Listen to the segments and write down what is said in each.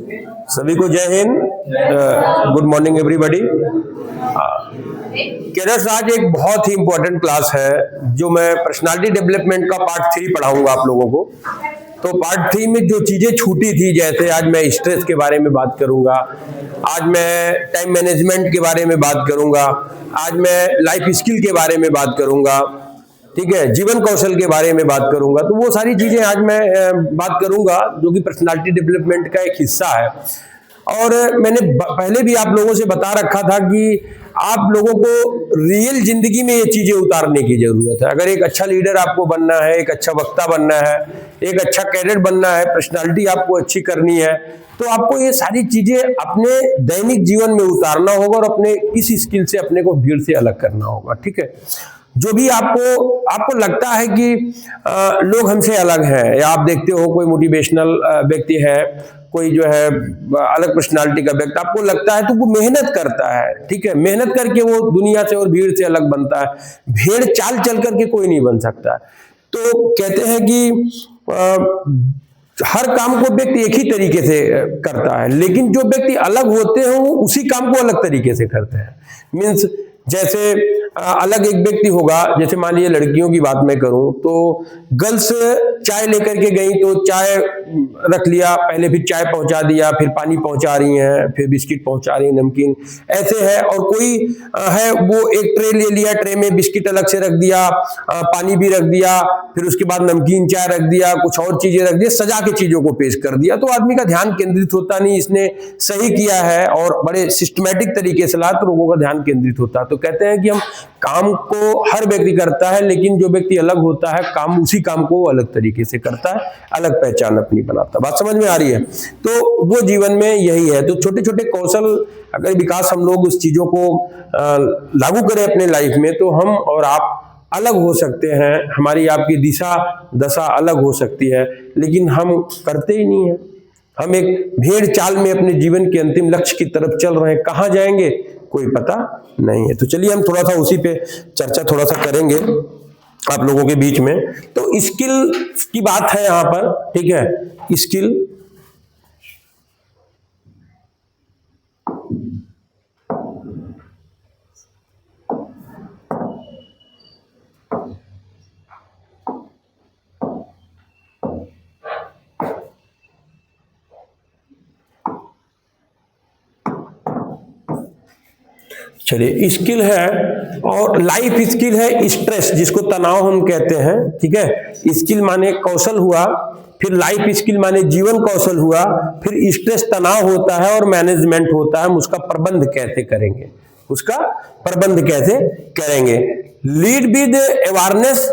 सभी को जय हिंद। Good morning everybody. केडर्स, आज एक बहुत ही इंपॉर्टेंट क्लास है जो मैं पर्सनालिटी डेवलपमेंट का पार्ट 3 पढ़ाऊंगा आप लोगों को। तो पार्ट 3 में जो चीजें छूटी थी, जैसे आज मैं स्ट्रेस के बारे में बात करूंगा, आज मैं टाइम मैनेजमेंट के बारे में बात करूंगा, आज मैं लाइफ स्किल के बारे में बात करूंगा, ठीक है, जीवन कौशल के बारे में बात करूंगा। तो वो सारी चीजें आज मैं बात करूंगा जो कि पर्सनालिटी डेवलपमेंट का एक हिस्सा है। और मैंने पहले भी आप लोगों से बता रखा था कि आप लोगों को रियल जिंदगी में ये चीजें उतारने की जरूरत है। अगर एक अच्छा लीडर आपको बनना है, एक अच्छा वक्ता बनना है, एक अच्छा कैडेट बनना है, पर्सनालिटी आपको अच्छी करनी है, तो आपको ये सारी चीजें अपने दैनिक जीवन में उतारना होगा और अपने इस स्किल से अपने को भीड़ से अलग करना होगा। ठीक है, जो भी आपको लगता है कि लोग हमसे अलग हैं, या आप देखते हो कोई मोटिवेशनल व्यक्ति है, कोई जो है अलग पर्सनालिटी का व्यक्ति, आपको लगता है तो वो मेहनत करता है, ठीक है, मेहनत करके वो दुनिया से और भीड़ से अलग बनता है। भेड़ चाल चल करके कोई नहीं बन सकता। तो कहते हैं कि हर काम को व्यक्ति एक ही तरीके से करता है, लेकिन जो व्यक्ति अलग होते हैं वो उसी काम को अलग तरीके से करते हैं। मीन्स जैसे अलग एक व्यक्ति होगा, जैसे मान लीजिए लड़कियों की बात मैं करूं तो गर्ल्स चाय लेकर के गई तो चाय रख लिया, पहले फिर चाय पहुंचा दिया, फिर पानी पहुंचा रही हैं, फिर बिस्किट पहुंचा रही हैं, नमकीन, ऐसे है। और कोई है वो एक ट्रे ले लिया, ट्रे में बिस्किट अलग से रख दिया, पानी भी रख दिया, फिर उसके बाद नमकीन चाय रख दिया, कुछ और चीजें रख दी, सजा के चीजों को पेश कर दिया। तो आदमी का ध्यान केंद्रित होता नहीं, इसने सही किया है और बड़े सिस्टमैटिक तरीके से ला तो लोगों का ध्यान केंद्रित होता है। तो कहते हैं कि हम काम को हर व्यक्ति करता है, लेकिन जो व्यक्ति अलग होता है काम उसी काम को अलग तरीके से करता है, अलग पहचान अपनी बनाता है। बात समझ में आ रही है? तो वो जीवन में यही है। तो छोटे छोटे कौशल अगर विकास हम लोग उस चीजों को लागू करें अपने लाइफ में, तो हम और आप अलग हो सकते हैं, हमारी आपकी दिशा दशा अलग हो सकती है, लेकिन हम करते ही नहीं है। हम एक भेड़ चाल में अपने जीवन के अंतिम लक्ष्य की तरफ चल रहे हैं, कहां जाएंगे कोई पता नहीं है। तो चलिए हम थोड़ा सा उसी पे चर्चा थोड़ा सा करेंगे आप लोगों के बीच में। तो स्किल की बात है यहां पर, ठीक है, स्किल। चलिए, स्किल है और लाइफ स्किल है स्ट्रेस, जिसको तनाव हम कहते हैं। ठीक है, स्किल माने कौशल हुआ, फिर लाइफ स्किल माने जीवन कौशल हुआ, फिर स्ट्रेस तनाव होता है और मैनेजमेंट होता है। हम उसका प्रबंध कैसे करेंगे, उसका प्रबंध कैसे करेंगे। लीड विद अवेयरनेस,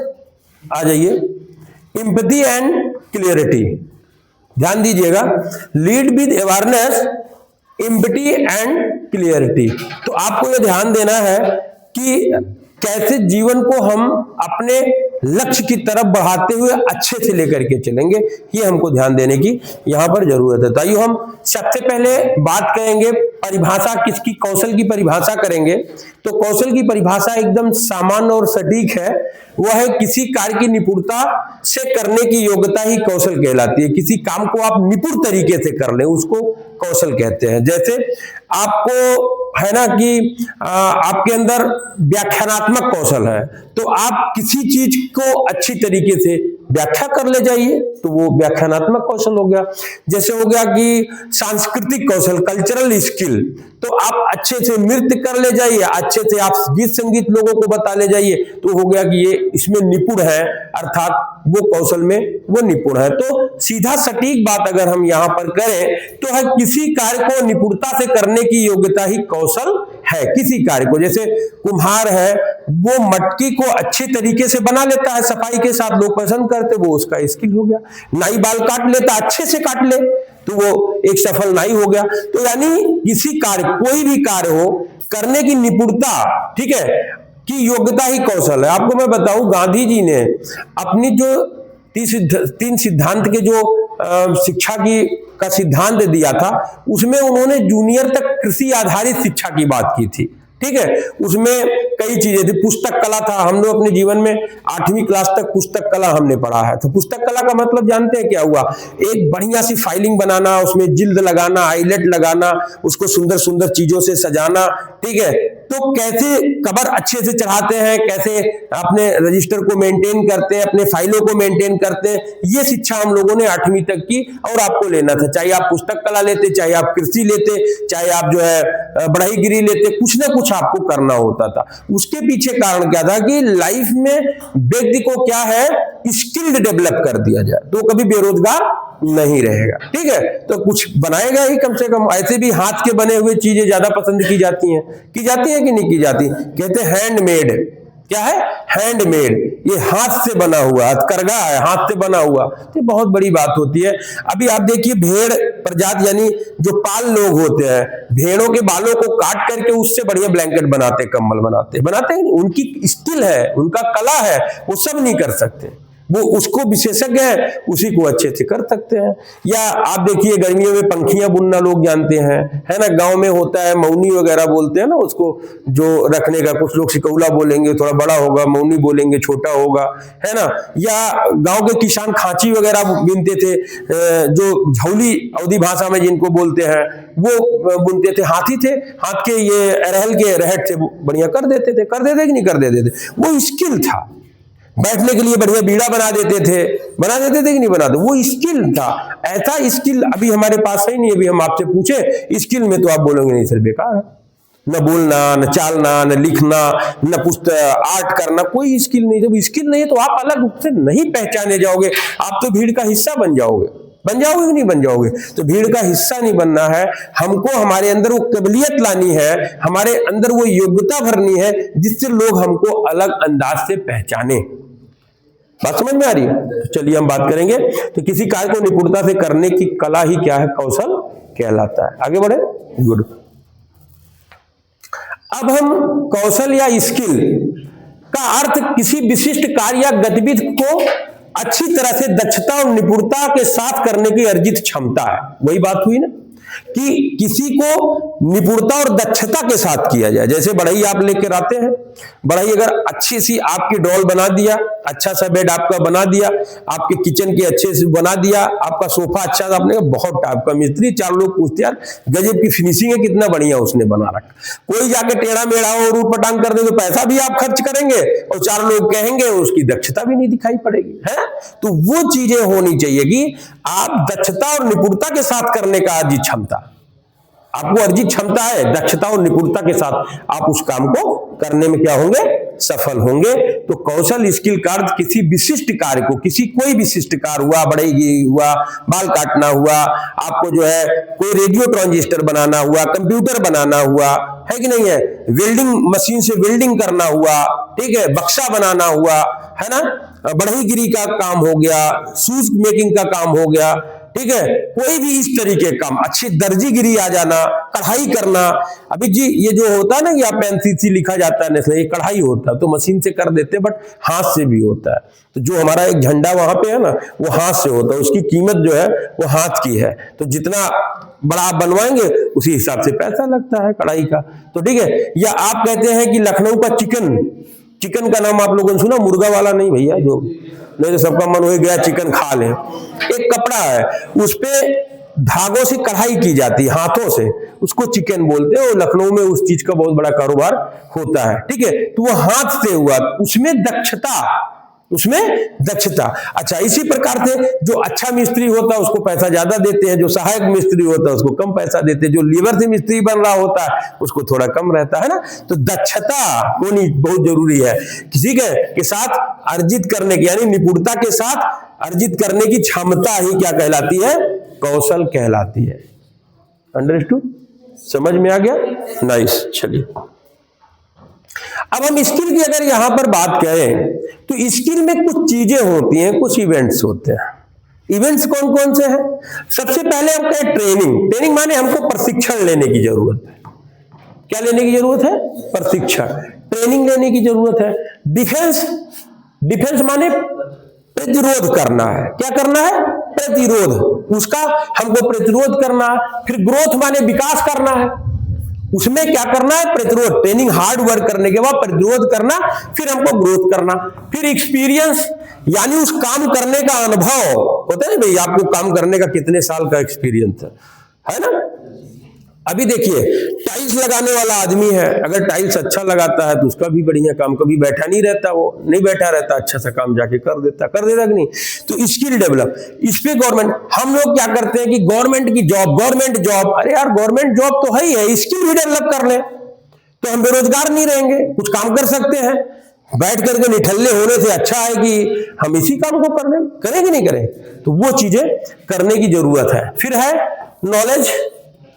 आ जाइए, एम्पैथी एंड क्लियरिटी, ध्यान दीजिएगा, lead with awareness, empathy and clarity. तो आपको यह ध्यान देना है कि कैसे जीवन को हम अपने लक्ष्य की तरफ बढ़ाते हुए अच्छे से लेकर के चलेंगे, ये हमको ध्यान देने की यहां पर जरूरत है। तो आइए हम सबसे पहले बात करेंगे परिभाषा, किसकी, कौशल की परिभाषा करेंगे। तो कौशल की परिभाषा एकदम सामान्य और सटीक है, वह है किसी कार्य की निपुणता से करने की योग्यता ही कौशल कहलाती है। किसी काम को आप निपुण तरीके से कर लें उसको कौशल कहते हैं। जैसे आपको है ना कि आपके अंदर व्याख्यानात्मक कौशल है, तो आप किसी चीज को अच्छी तरीके से व्याख्या कर ले जाइए, तो वो व्याख्यानात्मक कौशल हो गया। जैसे हो गया कि सांस्कृतिक कौशल, कल्चरल स्किल, तो आप अच्छे से नृत्य कर ले जाइए, अच्छे से आप गीत संगीत लोगों को बता ले जाइए, तो हो गया कि ये इसमें निपुण है, अर्थात वो कौशल में वो निपुण है। तो सीधा सटीक बात अगर हम यहां पर करें तो है किसी कार्य को निपुणता से करने की योग्यता ही कौशल है। किसी कार्य को, जैसे कुम्हार है, वो मटकी को अच्छे तरीके से बना लेता है, सफाई के साथ, लोग पसंद करते, वो उसका स्किल हो गया। नाई बाल काट लेता, अच्छे से काट ले, तो वो एक सफल नाई हो गया। तो यानी किसी कार्य, कोई भी कार्य हो, करने की निपुणता, ठीक है, की योग्यता ही कौशल है। आपको मैं बताऊं, गांधी जी ने अपनी जो 3 सिद्धांत के जो शिक्षा की का सिद्धांत दिया था, उसमें उन्होंने जूनियर तक कृषि आधारित शिक्षा की बात की थी। ठीक है। उसमें कई चीजें थी, पुस्तक कला था। हम लोग अपने जीवन में 8वीं क्लास तक पुस्तक कला हमने पढ़ा है। तो पुस्तक कला का मतलब जानते हैं क्या हुआ? एक बढ़िया सी फाइलिंग बनाना, उसमें जिल्द लगाना, हाईलाइट लगाना, उसको सुंदर सुंदर चीजों से सजाना, ठीक है। तो कैसे कवर अच्छे से चढ़ाते हैं, कैसे अपने रजिस्टर को मेंटेन करते हैं, अपने फाइलों को मेंटेन करते हैं, ये शिक्षा हम लोगों ने 8वीं तक की और आपको लेना था। चाहे आप पुस्तक कला लेते, चाहे आप कृषि लेते, चाहे आप जो है बढ़ईगिरी लेते, कुछ ना कुछ आपको करना होता था। उसके पीछे कारण क्या था कि लाइफ में व्यक्ति को क्या है, स्किल्ड डेवलप कर दिया जाए तो कभी बेरोजगार नहीं रहेगा, ठीक है। तो कुछ बनाएगा ही कम से कम। ऐसे भी हाथ के बने हुए चीजें ज्यादा पसंद की जाती हैं कि नहीं की जाती? कहते हैं हैंडमेड। क्या है? हैंडमेड। ये हाथ से बना हुआ, हथकरघा है, हाथ से बना हुआ, तो बहुत बड़ी बात होती है। अभी आप देखिए भेड़ प्रजाति यानी जो पाल लोग होते हैं, भेड़ों के बालों को काट करके उससे बढ़िया ब्लैंकेट बनाते, कंबल बनाते हैं। उनकी स्किल है, उनका कला है, वो सब नहीं कर सकते। वो उसको विशेषज्ञ है, उसी को अच्छे से कर सकते हैं। या आप देखिए गर्मियों में पंखियां बुनना लोग जानते हैं, है ना। गांव में होता है, मौनी वगैरह बोलते हैं ना उसको, जो रखने का, कुछ लोग सिकौला बोलेंगे, थोड़ा बड़ा होगा, मौनी बोलेंगे, छोटा होगा, है ना। या गांव के किसान खांची वगैरह बुनते थे, जो झौली अवधी भाषा में जिनको बोलते हैं, वो बुनते थे। हाथी थे, हाथ के ये अरहल के रहट से बढ़िया कर देते कि नहीं कर देते थे? वो स्किल था। बैठने के लिए बढ़िया बीड़ा बना देते थे कि नहीं बनाते? वो स्किल था। ऐसा स्किल अभी हमारे पास है नहीं। अभी हम आपसे पूछे स्किल में, तो आप बोलोगे नहीं सर बेकार है, न बोलना, न चालना, न लिखना, न पुस्तक आर्ट करना, कोई स्किल नहीं। जब स्किल नहीं है तो आप अलग रूप से नहीं पहचाने जाओगे, आप तो भीड़ का हिस्सा बन जाओगे कि नहीं बन जाओगे? तो भीड़ का हिस्सा नहीं बनना है हमको, हमारे अंदर वो काबिलियत लानी है, हमारे अंदर वो योग्यता भरनी है जिससे लोग हमको अलग अंदाज से पहचाने। बात समझ में आ रही है? तो चलिए हम बात करेंगे। तो किसी कार्य को निपुणता से करने की कला ही क्या है? कौशल कहलाता है। आगे बढ़े। गुड। अब हम कौशल या स्किल का अर्थ किसी विशिष्ट कार्य या गतिविधि को अच्छी तरह से दक्षता और निपुणता के साथ करने की अर्जित क्षमता है। वही बात हुई ना कि किसी को निपुणता और दक्षता के साथ किया जाए। जैसे बढ़ई आप लेकर आते हैं, बढ़ई अगर अच्छी सी आपकी डॉल बना दिया, अच्छा सा बेड आपका बना दिया, आपके किचन के अच्छे से बना दिया, आपका सोफा अच्छा सा, आपने बहुत टाइप का मिस्त्री, 4 लोग पूछते यार गजब की फिनिशिंग है, कितना बढ़िया उसने बना रखा। कोई जाके टेढ़ा मेढ़ा और ऊट पटांग कर दे तो पैसा भी आप खर्च करेंगे और 4 लोग कहेंगे, उसकी दक्षता भी नहीं दिखाई पड़ेगी, है। तो वो चीजें होनी चाहिए कि आप दक्षता और निपुणता के साथ करने का अर्जित क्षमता, आपको अर्जित क्षमता है, दक्षता और निपुणता के साथ आप उस काम को करने में क्या होंगे? सफल होंगे। तो कौशल स्किल का अर्थ किसी विशिष्ट कार्य को, कोई विशिष्ट कार्य हुआ, बढ़ई हुआ, बाल काटना हुआ, आपको जो है कोई रेडियो ट्रांजिस्टर बनाना हुआ, कंप्यूटर बनाना हुआ, है कि नहीं है, वेल्डिंग मशीन से वेल्डिंग करना हुआ, ठीक है, बक्सा बनाना हुआ, है ना, बढ़ईगिरी का काम हो गया, शूज मेकिंग का काम हो गया, ठीक है, कोई भी इस तरीके काम, अच्छी दर्जीगिरी आ जाना, कढ़ाई करना। अभी जी ये जो होता है ना कि आप पेंसिल से लिखा जाता है, ये कढ़ाई होता है, तो मशीन से कर देते, बट हाथ से भी होता है। तो जो हमारा एक झंडा वहां पे है ना, वो हाथ से होता है, उसकी कीमत जो है वो हाथ की है। तो जितना बड़ा आप बनवाएंगे उसी हिसाब से पैसा लगता है कढ़ाई का। तो ठीक है। या आप कहते हैं कि लखनऊ का चिकन का नाम आप लोगों ने सुना, मुर्गा वाला नहीं भैया, जो नहीं तो सबका मन हो गया चिकन खा लें। एक कपड़ा है, उस पे धागों से कढ़ाई की जाती है, हाथों से, उसको चिकन बोलते हैं। और लखनऊ में उस चीज का बहुत बड़ा कारोबार होता है, ठीक है। तो वो हाथ से हुआ, उसमें दक्षता। अच्छा, इसी प्रकार से जो अच्छा मिस्त्री होता है उसको पैसा ज्यादा देते हैं, जो सहायक मिस्त्री होता है उसको कम पैसा देते हैं, जो लीवर से मिस्त्री बन रहा होता है उसको थोड़ा कम रहता है ना। तो दक्षता होनी बहुत जरूरी है किसी के साथ अर्जित करने की, यानी निपुणता के साथ अर्जित करने की क्षमता ही क्या कहलाती है? कौशल कहलाती है। अंडरस्टूड? समझ में आ गया? नाइस। चलिए अब हम स्किल की अगर यहां पर बात करें तो स्किल में कुछ चीजें होती हैं, कुछ इवेंट्स होते हैं। इवेंट्स कौन कौन से हैं? सबसे पहले हम कहें ट्रेनिंग माने हमको प्रशिक्षण लेने की जरूरत है। क्या लेने की जरूरत है? प्रशिक्षण, ट्रेनिंग लेने की जरूरत है। डिफेंस माने प्रतिरोध करना है। क्या करना है? प्रतिरोध, उसका हमको प्रतिरोध करना है। फिर ग्रोथ माने विकास करना है। उसमें क्या करना है, प्रतिरोध, ट्रेनिंग हार्ड वर्क करने के बाद प्रतिरोध करना, फिर हमको ग्रोथ करना, फिर एक्सपीरियंस यानी उस काम करने का अनुभव होता है ना भाई, आपको काम करने का कितने साल का एक्सपीरियंस है ना। अभी देखिए टाइल्स लगाने वाला आदमी है, अगर टाइल्स अच्छा लगाता है तो उसका भी बढ़िया काम, कभी बैठा नहीं रहता, वो नहीं बैठा रहता, अच्छा सा काम जाके कर देता कि नहीं। तो स्किल डेवलप, इस पे गवर्नमेंट, हम लोग क्या करते हैं कि गवर्नमेंट की जॉब, गवर्नमेंट जॉब, अरे यार गवर्नमेंट जॉब तो है ही है, स्किल भी डेवलप कर ले तो हम बेरोजगार नहीं रहेंगे, कुछ काम कर सकते हैं। बैठ करके निठल्ले होने से अच्छा है कि हम इसी काम को कर लें, करें कि नहीं करें। तो वो चीजें करने की जरूरत है। फिर है नॉलेज,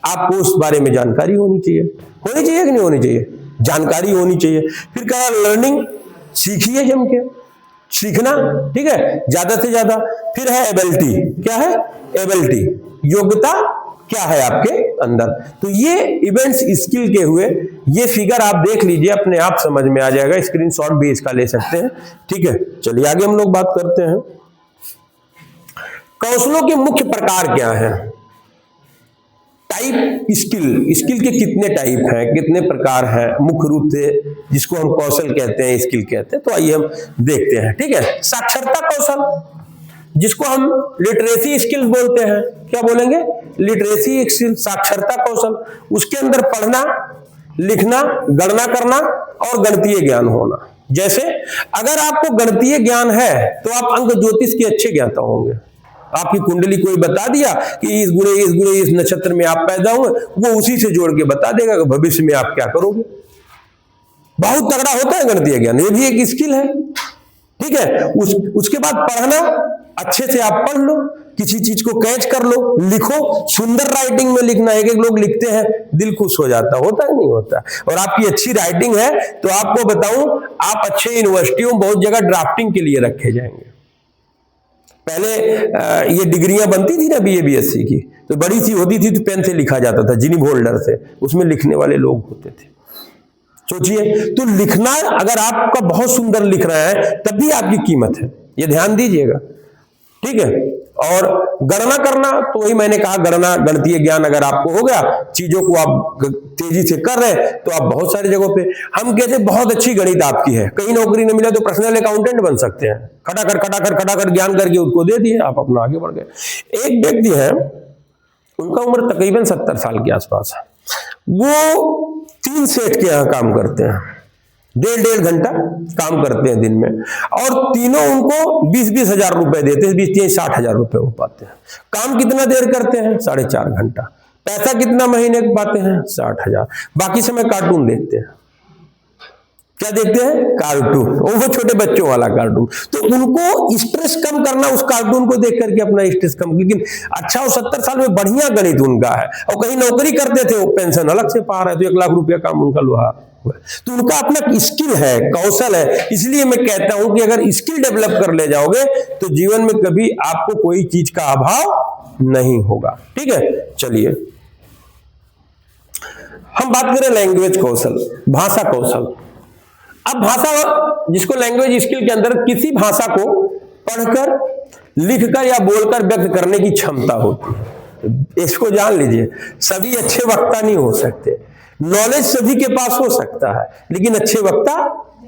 आपको उस बारे में जानकारी होनी चाहिए कि नहीं होनी चाहिए, जानकारी होनी चाहिए। फिर क्या, लर्निंग, सीखिए, जम के सीखना, ठीक है, ज्यादा से ज्यादा। फिर है एबिलिटी, क्या है, एबिलिटी, योग्यता क्या है आपके अंदर। तो ये इवेंट्स स्किल के हुए, ये फिगर आप देख लीजिए, अपने आप समझ में आ जाएगा, स्क्रीनशॉट भी इसका ले सकते हैं, ठीक है। चलिए आगे हम लोग बात करते हैं, कौशलों के मुख्य प्रकार क्या हैं। टाइप, स्किल के कितने टाइप हैं, कितने प्रकार हैं मुख्य रूप से, जिसको हम कौशल कहते हैं, स्किल कहते हैं। तो आइए हम देखते हैं, ठीक है। साक्षरता कौशल, जिसको हम लिटरेसी स्किल्स बोलते हैं, क्या बोलेंगे, लिटरेसी स्किल, साक्षरता कौशल। उसके अंदर पढ़ना, लिखना, गणना करना और गणितीय ज्ञान होना। जैसे अगर आपको गणितीय ज्ञान है तो आप अंक ज्योतिष के अच्छे ज्ञाता होंगे। आपकी कुंडली कोई बता दिया कि इस गुणे इस नक्षत्र में आप पैदा हुए, वो उसी से जोड़ के बता देगा कि भविष्य में आप क्या करोगे। बहुत तगड़ा होता है गणितीय ज्ञान, ये भी एक स्किल है, ठीक है। उसके बाद पढ़ना, अच्छे से आप पढ़ लो, किसी चीज को कैच कर लो, लिखो, सुंदर राइटिंग में लिखना। एक लोग लिखते हैं दिल खुश हो जाता, होता है नहीं होता। और आपकी अच्छी राइटिंग है तो आपको बताऊं, आप अच्छे यूनिवर्सिटियों में बहुत जगह ड्राफ्टिंग के लिए रखे जाएंगे। पहले ये डिग्रियां बनती थी ना बीए बीएससी की, तो बड़ी सी होती थी, तो पेन से लिखा जाता था, जिनी होल्डर से, उसमें लिखने वाले लोग होते थे। सोचिए, तो लिखना अगर आपका बहुत सुंदर लिख रहा है तब भी आपकी कीमत है, ये ध्यान दीजिएगा, ठीक है। और गणना करना, तो वही मैंने कहा, गणना, गणितीय ज्ञान अगर आपको हो गया, चीजों को आप तेजी से कर रहे हैं तो आप बहुत सारी जगहों पे, हम कहते हैं बहुत अच्छी गणित आपकी है, कहीं नौकरी नहीं मिला तो पर्सनल अकाउंटेंट बन सकते हैं, खटाखट ज्ञान करके उसको दे दिए, आप अपना आगे बढ़ गए। एक व्यक्ति है, उनका उम्र तकरीबन 70 साल के आसपास है, वो 3 सेठ के यहाँ काम करते हैं, 1.5 घंटा काम करते हैं दिन में, और तीनों उनको 20-20 हजार रुपए देते हैं, 20-60 हजार रुपए हो पाते हैं। काम कितना देर करते हैं, 4.5 घंटा। पैसा कितना महीने के पाते हैं, 60 हजार। बाकी समय कार्टून देखते हैं, क्या देखते हैं, कार्टून, वो छोटे बच्चों वाला कार्टून। तो उनको स्ट्रेस कम करना, उस कार्टून को देख करके अपना स्ट्रेस कम। लेकिन अच्छा, वो 70 साल में बढ़िया गणित उनका है, और कहीं नौकरी करते थे, वो पेंशन अलग से पा रहे थे, 1 लाख रुपया काम उनका लोहा। तो उनका अपना स्किल है, कौशल है। इसलिए मैं कहता हूं कि अगर स्किल डेवलप कर ले जाओगे तो जीवन में कभी आपको कोई चीज का अभाव नहीं होगा, ठीक है। चलिए हम बात करें लैंग्वेज कौशल, भाषा कौशल। अब भाषा, जिसको लैंग्वेज स्किल के अंदर किसी भाषा को पढ़कर, लिखकर या बोलकर व्यक्त करने की क्षमता होती है। इसको जान लीजिए, सभी अच्छे वक्ता नहीं हो सकते, नॉलेज सभी के पास हो सकता है, लेकिन अच्छे वक्ता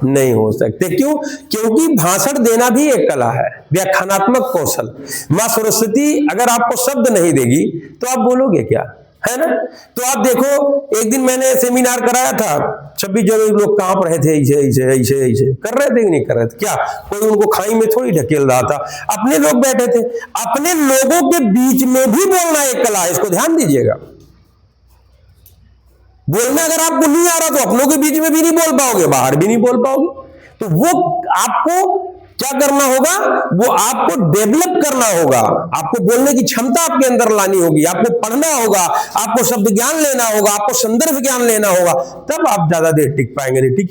नहीं हो सकते। क्यों? क्योंकि भाषण देना भी एक कला है, व्याख्यानात्मक कौशल। मां सरस्वती अगर आपको शब्द नहीं देगी तो आप बोलोगे क्या, है ना। तो आप देखो, एक दिन मैंने सेमिनार कराया था, 26 जनवरी लोग कांप रहे थे, ऐसे कर रहे थे कि नहीं कर रहे थे, क्या कोई उनको खाई में थोड़ी ढकेल रहा था, अपने लोग बैठे थे। अपने लोगों के बीच में भी बोलना एक कला है, इसको ध्यान दीजिएगा। बोलना अगर आपको नहीं आ रहा तो अपनों के बीच में भी नहीं बोल पाओगे, बाहर भी नहीं बोल पाओगे। तो वो आपको क्या करना होगा, वो आपको डेवलप करना होगा, आपको बोलने की क्षमता आपके अंदर लानी होगी, आपको पढ़ना होगा, आपको शब्द ज्ञान लेना होगा, आपको संदर्भ ज्ञान लेना होगा, तब आप ज्यादा देर टिक पाएंगे। नहीं टिक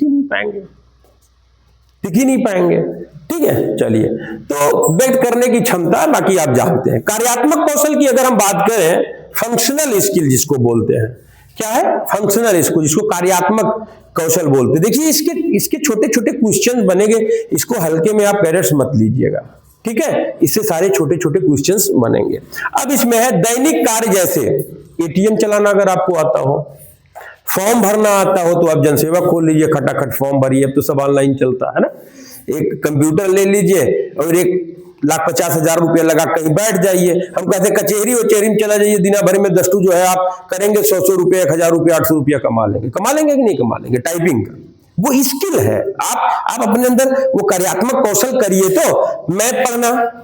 ही नहीं पाएंगे, ठीक है। चलिए, तो व्यक्त करने की क्षमता बाकी आप जानते हैं। कार्यात्मक कौशल की अगर हम बात करें, फंक्शनल स्किल जिसको बोलते हैं, क्या है, फंक्शनल स्किल, जिसको कार्यात्मक कौशल बोलते हैं। देखिए, इसके छोटे छोटे क्वेश्चन बनेंगे, इसको हल्के में आप पेरेंट्स मत लीजिएगा, ठीक है। इससे सारे छोटे छोटे क्वेश्चंस बनेंगे। अब इसमें है दैनिक कार्य, जैसे एटीएम चलाना अगर आपको आता हो, फॉर्म भरना आता हो तो आप जनसेवा खोल लीजिए, खटाखट फॉर्म भरिए, अब तो सब ऑनलाइन चलता है ना। एक कंप्यूटर ले लीजिए और 1,50,000 रुपया लगा कहीं बैठ जाइए। हम कहते हैं कचहरी वचेरी में चला जाइए, दिना भर में दस्तू जो है आप करेंगे 100 रुपया, 1,000 रुपया, 800 रुपया कमा लेंगे कि नहीं कमा लेंगे। टाइपिंग का वो स्किल है। आप अपने अंदर वो कार्यात्मक कौशल करिए। तो मैप पढ़ना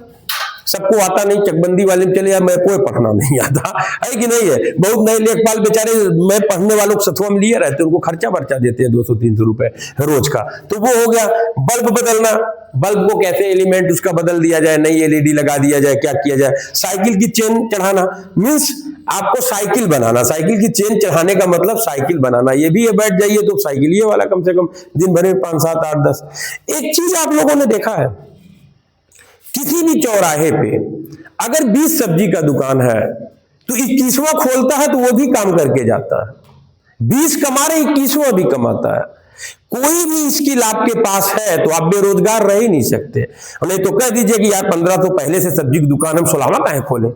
सबको आता नहीं, चकबंदी वाले में चले यार मैं कोई पढ़ना नहीं आता है कि नहीं है। बहुत नए लेखपाल बेचारे मैं पढ़ने वालों को सथुआ में लिए रहते, उनको खर्चा बर्चा देते हैं 200-300 रुपए रोज का। तो वो हो गया। बल्ब बदलना, बल्ब को कैसे एलिमेंट उसका बदल दिया जाए, नई एलईडी लगा दिया जाए, क्या किया जाए। साइकिल की चेन चढ़ाना मीन्स आपको साइकिल बनाना। साइकिल की चेन चढ़ाने का मतलब साइकिल बनाना। ये भी बैठ जाइए तो साइकिल ये वाला कम से कम दिन भर में 5, 7, 8, 10। एक चीज आप लोगों ने देखा है, किसी भी चौराहे पे अगर 20 सब्जी का दुकान है तो 21वां खोलता है तो वो भी काम करके जाता है। 20 कमा रहे, 21वां भी कमाता है। कोई भी स्किल आपके पास है तो आप बेरोजगार रह ही नहीं सकते। नहीं तो कह दीजिए कि यार 15 तो पहले से सब्जी की दुकान, हम 16वां काहे खोलें।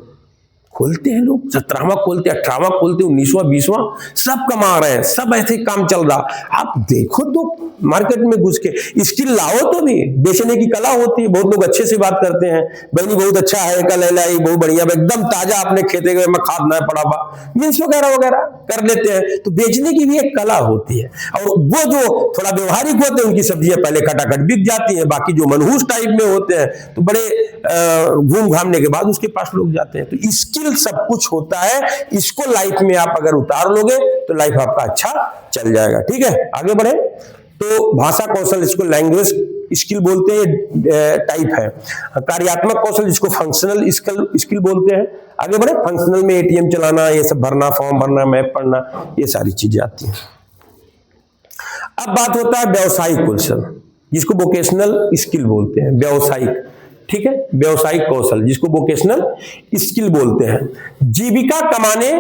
खोलते हैं लोग, 17वां खोलते, 18वां खोलते, 19वां, 20वां, सब कमा रहे हैं, सब ऐसे काम चल रहा। आप देखो तो मार्केट में घुस के स्किल लाओ तो भी बेचने की कला होती है। बहुत लोग अच्छे से बात करते हैं, बहनी बहुत अच्छा है, कल लाई बहुत बढ़िया, एकदम ताजा अपने खेते में खाद ना पड़ा बा, मीन्स वगैरह वगैरह कर लेते हैं। तो बेचने की भी एक कला होती है। और वो जो थोड़ा व्यवहारिक होते हैं उनकी सब्जियां पहले खटाखट बिक जाती है। बाकी जो मनहूस टाइप में होते हैं तो बड़े घूम घामने के बाद उसके पास लोग जाते हैं। तो स्किल सब कुछ होता है, इसको लाइफ में आप अगर उतार लोगे तो लाइफ आपका अच्छा चल जाएगा। ठीक है, आगे बढ़े। तो भाषा कौशल, इसको लैंग्वेज स्किल बोलते हैं, टाइप है। कार्यात्मक कौशल जिसको फंक्शनल स्किल बोलते हैं। आगे बढ़े। फंक्शनल में एटीएम चलाना, ये सब भरना, फॉर्म भरना, मैप पढ़ना, ये सारी चीजें आती हैं। अब बात होता है व्यावसायिक कौशल जिसको वोकेशनल स्किल बोलते हैं। व्यावसायिक, ठीक है, व्यावसायिक कौशल जिसको वोकेशनल स्किल बोलते हैं। जीविका कमाने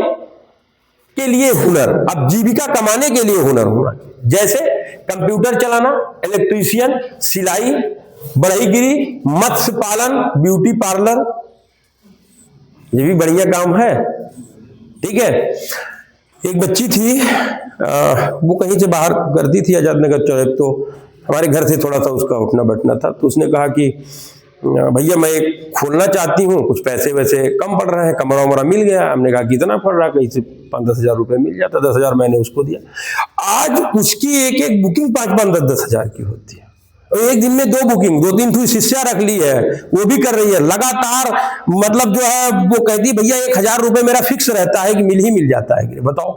के लिए हुनर। अब जीविका कमाने के लिए हुनर होना, जैसे कंप्यूटर चलाना, इलेक्ट्रीशियन, सिलाई, बढ़ईगिरी, मत्स्य पालन, ब्यूटी पार्लर, ये भी बढ़िया काम है। ठीक है। एक बच्ची थी, वो कहीं से बाहर करती थी आजाद नगर चौक, तो हमारे घर से थोड़ा सा उसका उठना बैठना था। तो उसने कहा कि भैया मैं एक खोलना चाहती हूँ, कुछ पैसे वैसे कम पड़ रहे हैं, कमरा वमरा मिल गया। हमने कहा कितना पड़ रहा, कहीं से 5-10 हजार रुपये मिल जाता। 10,000 मैंने उसको दिया। आज उसकी एक बुकिंग 5-5, 10-10 हजार की होती है। और एक दिन में 2 बुकिंग, 2-3 शिष्या रख ली है, वो भी कर रही है लगातार। मतलब जो है वो कहती है भैया 1,000 रुपये मेरा फिक्स रहता है कि मिल जाता है। बताओ,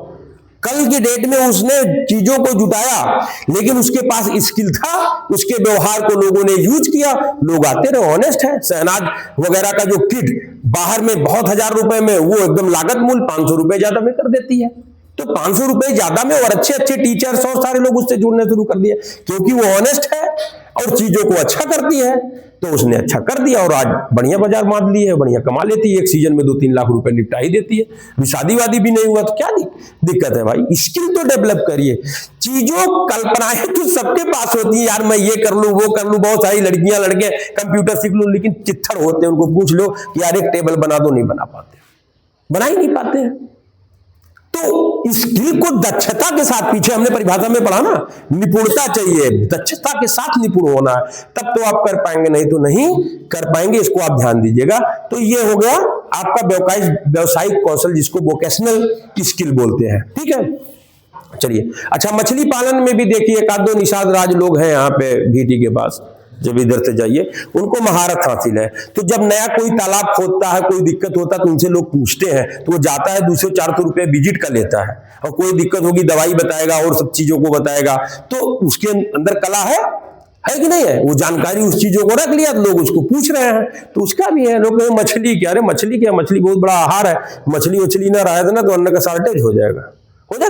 कल की डेट में उसने चीजों को जुटाया, लेकिन उसके पास स्किल था, उसके व्यवहार को लोगों ने यूज किया, लोग आते रहे, ऑनेस्ट है। शहनाज वगैरह का जो किट बाहर में बहुत 1,000 रुपए में, वो एकदम लागत मूल्य 500 रुपए ज्यादा में कर देती है। तो 500 रुपए ज्यादा में और अच्छे अच्छे टीचर्स और सारे लोग उससे जुड़ने शुरू कर दिए, क्योंकि वो ऑनेस्ट है और चीजों को अच्छा करती है। तो उसने अच्छा कर दिया और आज बढ़िया बाजार बांध ली है, बढ़िया कमा लेती है। एक सीजन में 2-3 लाख रुपए निपटा ही देती है। शादी वादी भी नहीं हुआ तो क्या दिक्कत है भाई। स्किल तो डेवलप करिए। चीजों कल्पनाएं तो सबके पास होती है, यार मैं ये कर लूं, वो कर लूं। बहुत सारी लड़कियां लड़के कंप्यूटर सीख लूं, लेकिन चित्थड़ होते हैं। उनको पूछ लो कि यार एक टेबल बना दो, नहीं बना पाते, बना ही नहीं पाते हैं। तो स्किल को दक्षता के साथ, पीछे हमने परिभाषा में पढ़ा ना, निपुणता चाहिए, दक्षता के साथ निपुण होना है, तब तो आप कर पाएंगे, नहीं तो नहीं कर पाएंगे। इसको आप ध्यान दीजिएगा। तो ये हो गया आपका व्यावसायिक कौशल जिसको वोकेशनल स्किल बोलते हैं। ठीक है, चलिए। अच्छा, मछली पालन में भी देखिए एक आध दो निषाद राज लोग हैं यहाँ पे भीटी के पास, जब इधर से जाइए, उनको महारत हासिल है। तो जब नया कोई तालाब खोदता है, कोई दिक्कत होता है, तो उनसे लोग पूछते हैं, तो वो जाता है 200-400 रुपए विजिट का लेता है, और कोई दिक्कत होगी दवाई बताएगा और सब चीजों को बताएगा। तो उसके अंदर कला है कि नहीं है, वो जानकारी उस चीजों को रख लिया, तो लोग उसको पूछ रहे हैं। तो उसका भी है। लोग मछली क्या, अरे मछली क्या, मछली बहुत बड़ा आहार है, मछली ना रहा ना तो अन्न का शॉर्टेज हो जाएगा,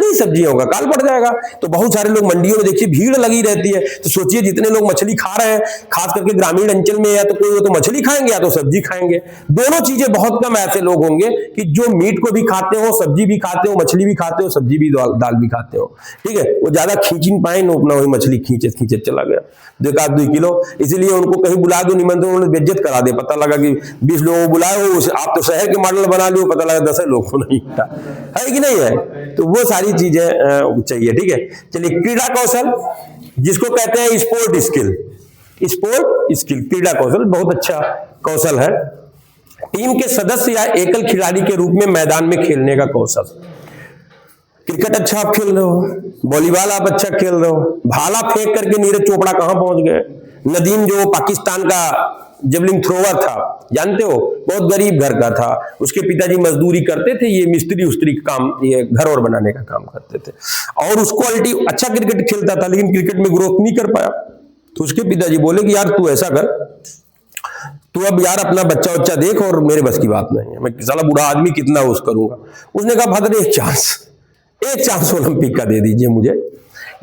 सब्जियों का काल पड़ जाएगा। तो बहुत सारे लोग मंडियों में देखिए भीड़ लगी रहती है। तो सोचिए जितने लोग मछली खा रहे हैं, खास करके ग्रामीण अंचल में, या तो कोई तो मछली खाएंगे या तो सब्जी खाएंगे। दोनों चीजें, बहुत कम ऐसे लोग होंगे कि जो मीट को भी खाते हो, सब्जी भी खाते हो, मछली भी खाते हो, सब्जी भी, दाल भी खाते हो। ठीक है, वो ज्यादा खींच नहीं पाए, अपना वही मछली खींचे चला गया 1-2 किलो। इसीलिए उनको कहीं बुला दो निमंत्रण, उन्होंने बेइज्जत करा दे। पता लगा कि 20 लोगों को बुलाए हो, आप तो शहर के मॉडल बना लो, पता लगा 10 लोग को नहीं था, है कि नहीं है। तो वो सारी चीजें चाहिए, ठीक है। चलिए, क्रीड़ा कौशल जिसको कहते हैं स्पोर्ट स्किल, स्पोर्ट स्किल क्रीड़ा कौशल बहुत अच्छा कौशल है। टीम के सदस्य या एकल खिलाड़ी के रूप में मैदान में खेलने का कौशल। क्रिकेट अच्छा आप खेल रहे हो, वॉलीबॉल आप अच्छा खेल रहे हो, भाला फेंक करके नीरज चोपड़ा कहां पहुंच गए। नदीम जो पाकिस्तान का जेवलिन थ्रोवर था, जानते हो, बहुत गरीब घर का था, उसके पिताजी मजदूरी करते थे, ये मिस्त्री उस्त्री काम, ये घर और बनाने का काम करते थे, और उस क्वालिटी अच्छा क्रिकेट खेलता था, लेकिन क्रिकेट में ग्रोथ नहीं कर पाया। तो उसके पिताजी बोले कि यार तू ऐसा कर, तू अब यार अपना बच्चा उच्चा देख, और मेरे बस की बात नहीं है, मैं साला बूढ़ा आदमी कितना उस करूंगा। उसने कहा फादर एक चांस ओलंपिक का दे दीजिए मुझे।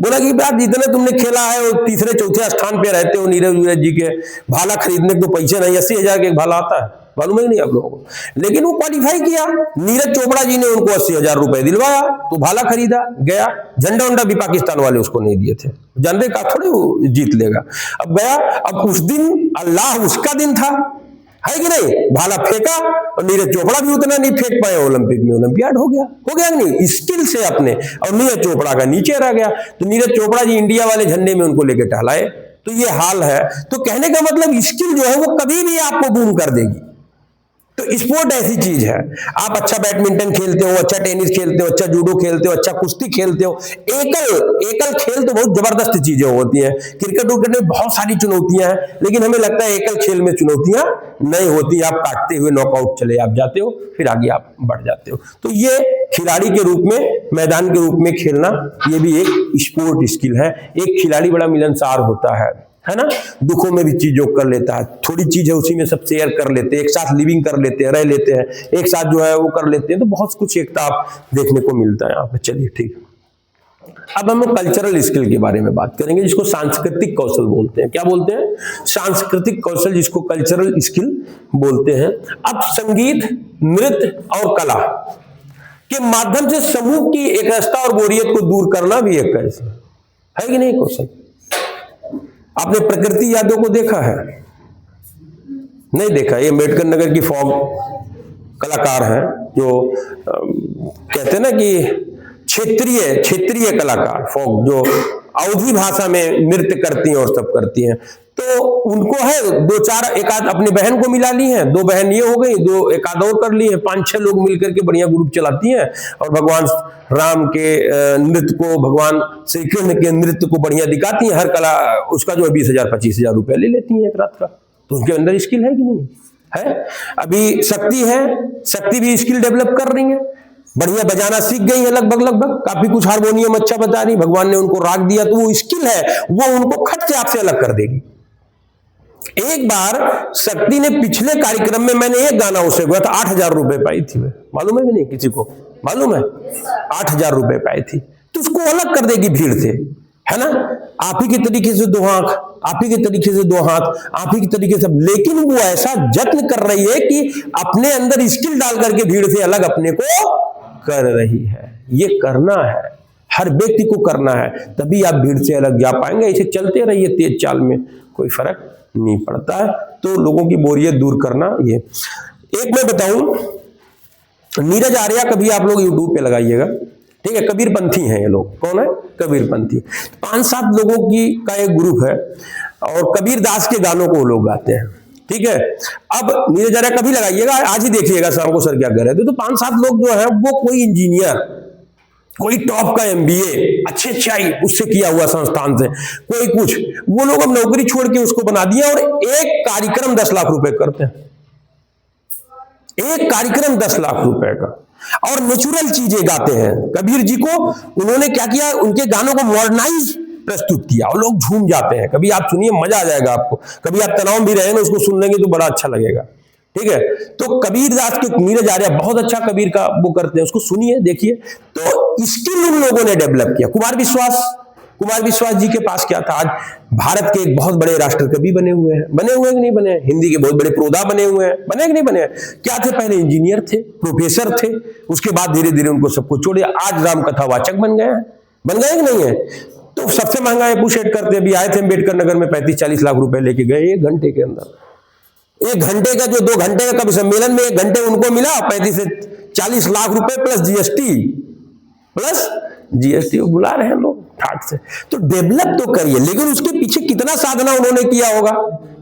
बोला कि बात जितने तुमने खेला है वो तीसरे चौथे स्थान पे रहते हो, नीरज जी के भाला खरीदने को पैसे नहीं, 80,000 के एक भाला आता है, मालूम है नहीं आप लोगों को। लेकिन वो क्वालिफाई किया, नीरज चोपड़ा जी ने उनको 80,000 रुपए दिलवाया, तो भाला खरीदा, गया, झंडा उंडा भी पाकिस्तान वाले उसको नहीं दिए थे, जानते का थोड़े वो जीत लेगा। अब गया, अब उस दिन अल्लाह उसका दिन था, है कि नहीं, भाला फेंका और नीरज चोपड़ा भी उतना नहीं फेंक पाए, ओलंपिक में ओलंपियाड हो गया कि नहीं, स्किल से अपने, और नीरज चोपड़ा का नीचे रह गया। तो नीरज चोपड़ा जी इंडिया वाले झंडे में उनको लेके टहलाए। तो ये हाल है। तो कहने का मतलब स्किल जो है वो कभी भी आपको बूम कर देगी। तो स्पोर्ट ऐसी चीज है, आप अच्छा बैडमिंटन खेलते हो, अच्छा टेनिस खेलते हो, अच्छा जूडो खेलते हो, अच्छा कुश्ती खेलते हो, एकल खेल तो बहुत जबरदस्त चीजें होती हैं। क्रिकेट में बहुत सारी चुनौतियां हैं, लेकिन हमें लगता है एकल खेल में चुनौतियां नहीं होती, आप काटते हुए नॉकआउट चले आप जाते हो, फिर आगे आप बढ़ जाते हो। तो ये खिलाड़ी के रूप में, मैदान के रूप में खेलना, ये भी एक स्पोर्ट स्किल है। एक खिलाड़ी बड़ा मिलनसार होता है ना, दुखों में भी चीजों कर लेता है, थोड़ी चीज है उसी में सब शेयर कर लेते हैं, एक साथ लिविंग कर लेते हैं, रह लेते हैं, एक साथ जो है वो कर लेते हैं, तो बहुत कुछ एकता आप देखने को मिलता है यहाँ पे। चलिए ठीक, अब हम कल्चरल स्किल के बारे में बात करेंगे, जिसको सांस्कृतिक कौशल बोलते हैं। क्या बोलते हैं? सांस्कृतिक कौशल, जिसको कल्चरल स्किल बोलते हैं। अब संगीत, नृत्य और कला के माध्यम से समूह की एकता और बोरियत को दूर करना भी एक कैसे है कि नहीं कौशल। आपने प्रकृति यादों को देखा है? नहीं देखा? ये अम्बेडकर नगर की फॉग कलाकार हैं, जो कहते हैं ना कि क्षेत्रीय कलाकार, फॉग, जो अवधी भाषा में नृत्य करती हैं और सब करती हैं। तो उनको है दो चार, एक आध अपने बहन को मिला ली हैं, 2 बहन ये हो गई, 2 एक आध और कर ली है, 5-6 लोग मिलकर के बढ़िया ग्रुप चलाती हैं, और भगवान राम के नृत्य को, भगवान श्री कृष्ण के नृत्य को बढ़िया दिखाती हैं। हर कला उसका जो है 20,000-25,000 रुपया ले लेती हैं एक रात का। तो उनके अंदर स्किल है कि नहीं है? अभी शक्ति भी स्किल डेवलप कर रही है, बढ़िया बजाना सीख गई है, लगभग काफी कुछ हारमोनियम अच्छा बता रही, भगवान ने उनको राग दिया, तो वो स्किल है, वो उनको खट से आपसे अलग कर देगी। एक बार शक्ति ने पिछले कार्यक्रम में, मैंने एक गाना उसे गाया था, 8,000 रुपए पाई थी, मालूम है कि नहीं, किसी को मालूम है? 8,000 रुपए पाई थी। तो उसको अलग कर देगी भीड़ से, है ना। आप ही के तरीके से 2 आंख, आप ही के तरीके से 2 हाथ, आप ही के तरीके से, लेकिन वो ऐसा जत्न कर रही है कि अपने अंदर स्किल डाल करके भीड़ से अलग अपने को कर रही है। ये करना है, हर व्यक्ति को करना है, तभी आप भीड़ से अलग जा पाएंगे। इसे चलते रहिए तेज चाल में, कोई फर्क नहीं पड़ता है। तो लोगों की बोरियत दूर करना, ये एक मैं बताऊं, नीरज आर्या कभी आप लोग यूट्यूब पे लगाइएगा, ठीक है, कबीरपंथी हैं ये लोग। कौन है? कबीरपंथी। 5-7 लोगों का एक ग्रुप है, और कबीर दास के गानों को वो लोग गाते हैं, ठीक है। अब नीरज आर्या कभी लगाइएगा, आज ही देखिएगा शाम को सर क्या कर रहे थे। तो 5-7 लोग जो है वो कोई इंजीनियर, कोई टॉप का MBA अच्छे उससे किया हुआ संस्थान से, कोई कुछ, वो लोग अब नौकरी छोड़ के उसको बना दिया, और एक कार्यक्रम 10 लाख रुपए करते हैं, एक कार्यक्रम 10 लाख रुपए का, और नेचुरल चीजें गाते हैं। कबीर जी को उन्होंने क्या किया, उनके गानों को मॉडर्नाइज प्रस्तुत किया, और लोग झूम जाते हैं। कभी आप सुनिए, मजा आ जाएगा आपको, कभी आप तनाव भी रहे ना, उसको सुन लेंगे तो बड़ा अच्छा लगेगा, ठीक है। तो कबीर दास के नीरज आर्या बहुत अच्छा कबीर का वो करते हैं, उसको सुनिए, देखिए। तो स्किल उन लोगों ने डेवलप किया। कुमार विश्वास जी के पास क्या था, आज भारत के एक बहुत बड़े राष्ट्र कवि बने हुए हैं कि नहीं बने? हिंदी के बहुत बड़े प्रोधा बने हुए हैं, बने कि नहीं बने? क्या थे? पहले इंजीनियर थे, प्रोफेसर थे, उसके बाद धीरे धीरे उनको सब कुछ छोड़ दिया, आज राम कथा वाचक बन गए कि नहीं है? तो सबसे महंगा अप्रिशिएट करते, अभी आए थे अम्बेडकर नगर में, 35-40 लाख रुपए लेके गए 1 घंटे के अंदर। 1 घंटे का, जो 2 घंटे का कवि सम्मेलन में 1 घंटे उनको मिला, 35 से 40 लाख रुपए प्लस GST। प्लस जीएसटी बुला रहे हैं लोग ठाट से। तो डेवलप तो करिए, लेकिन उसके पीछे कितना साधना उन्होंने किया होगा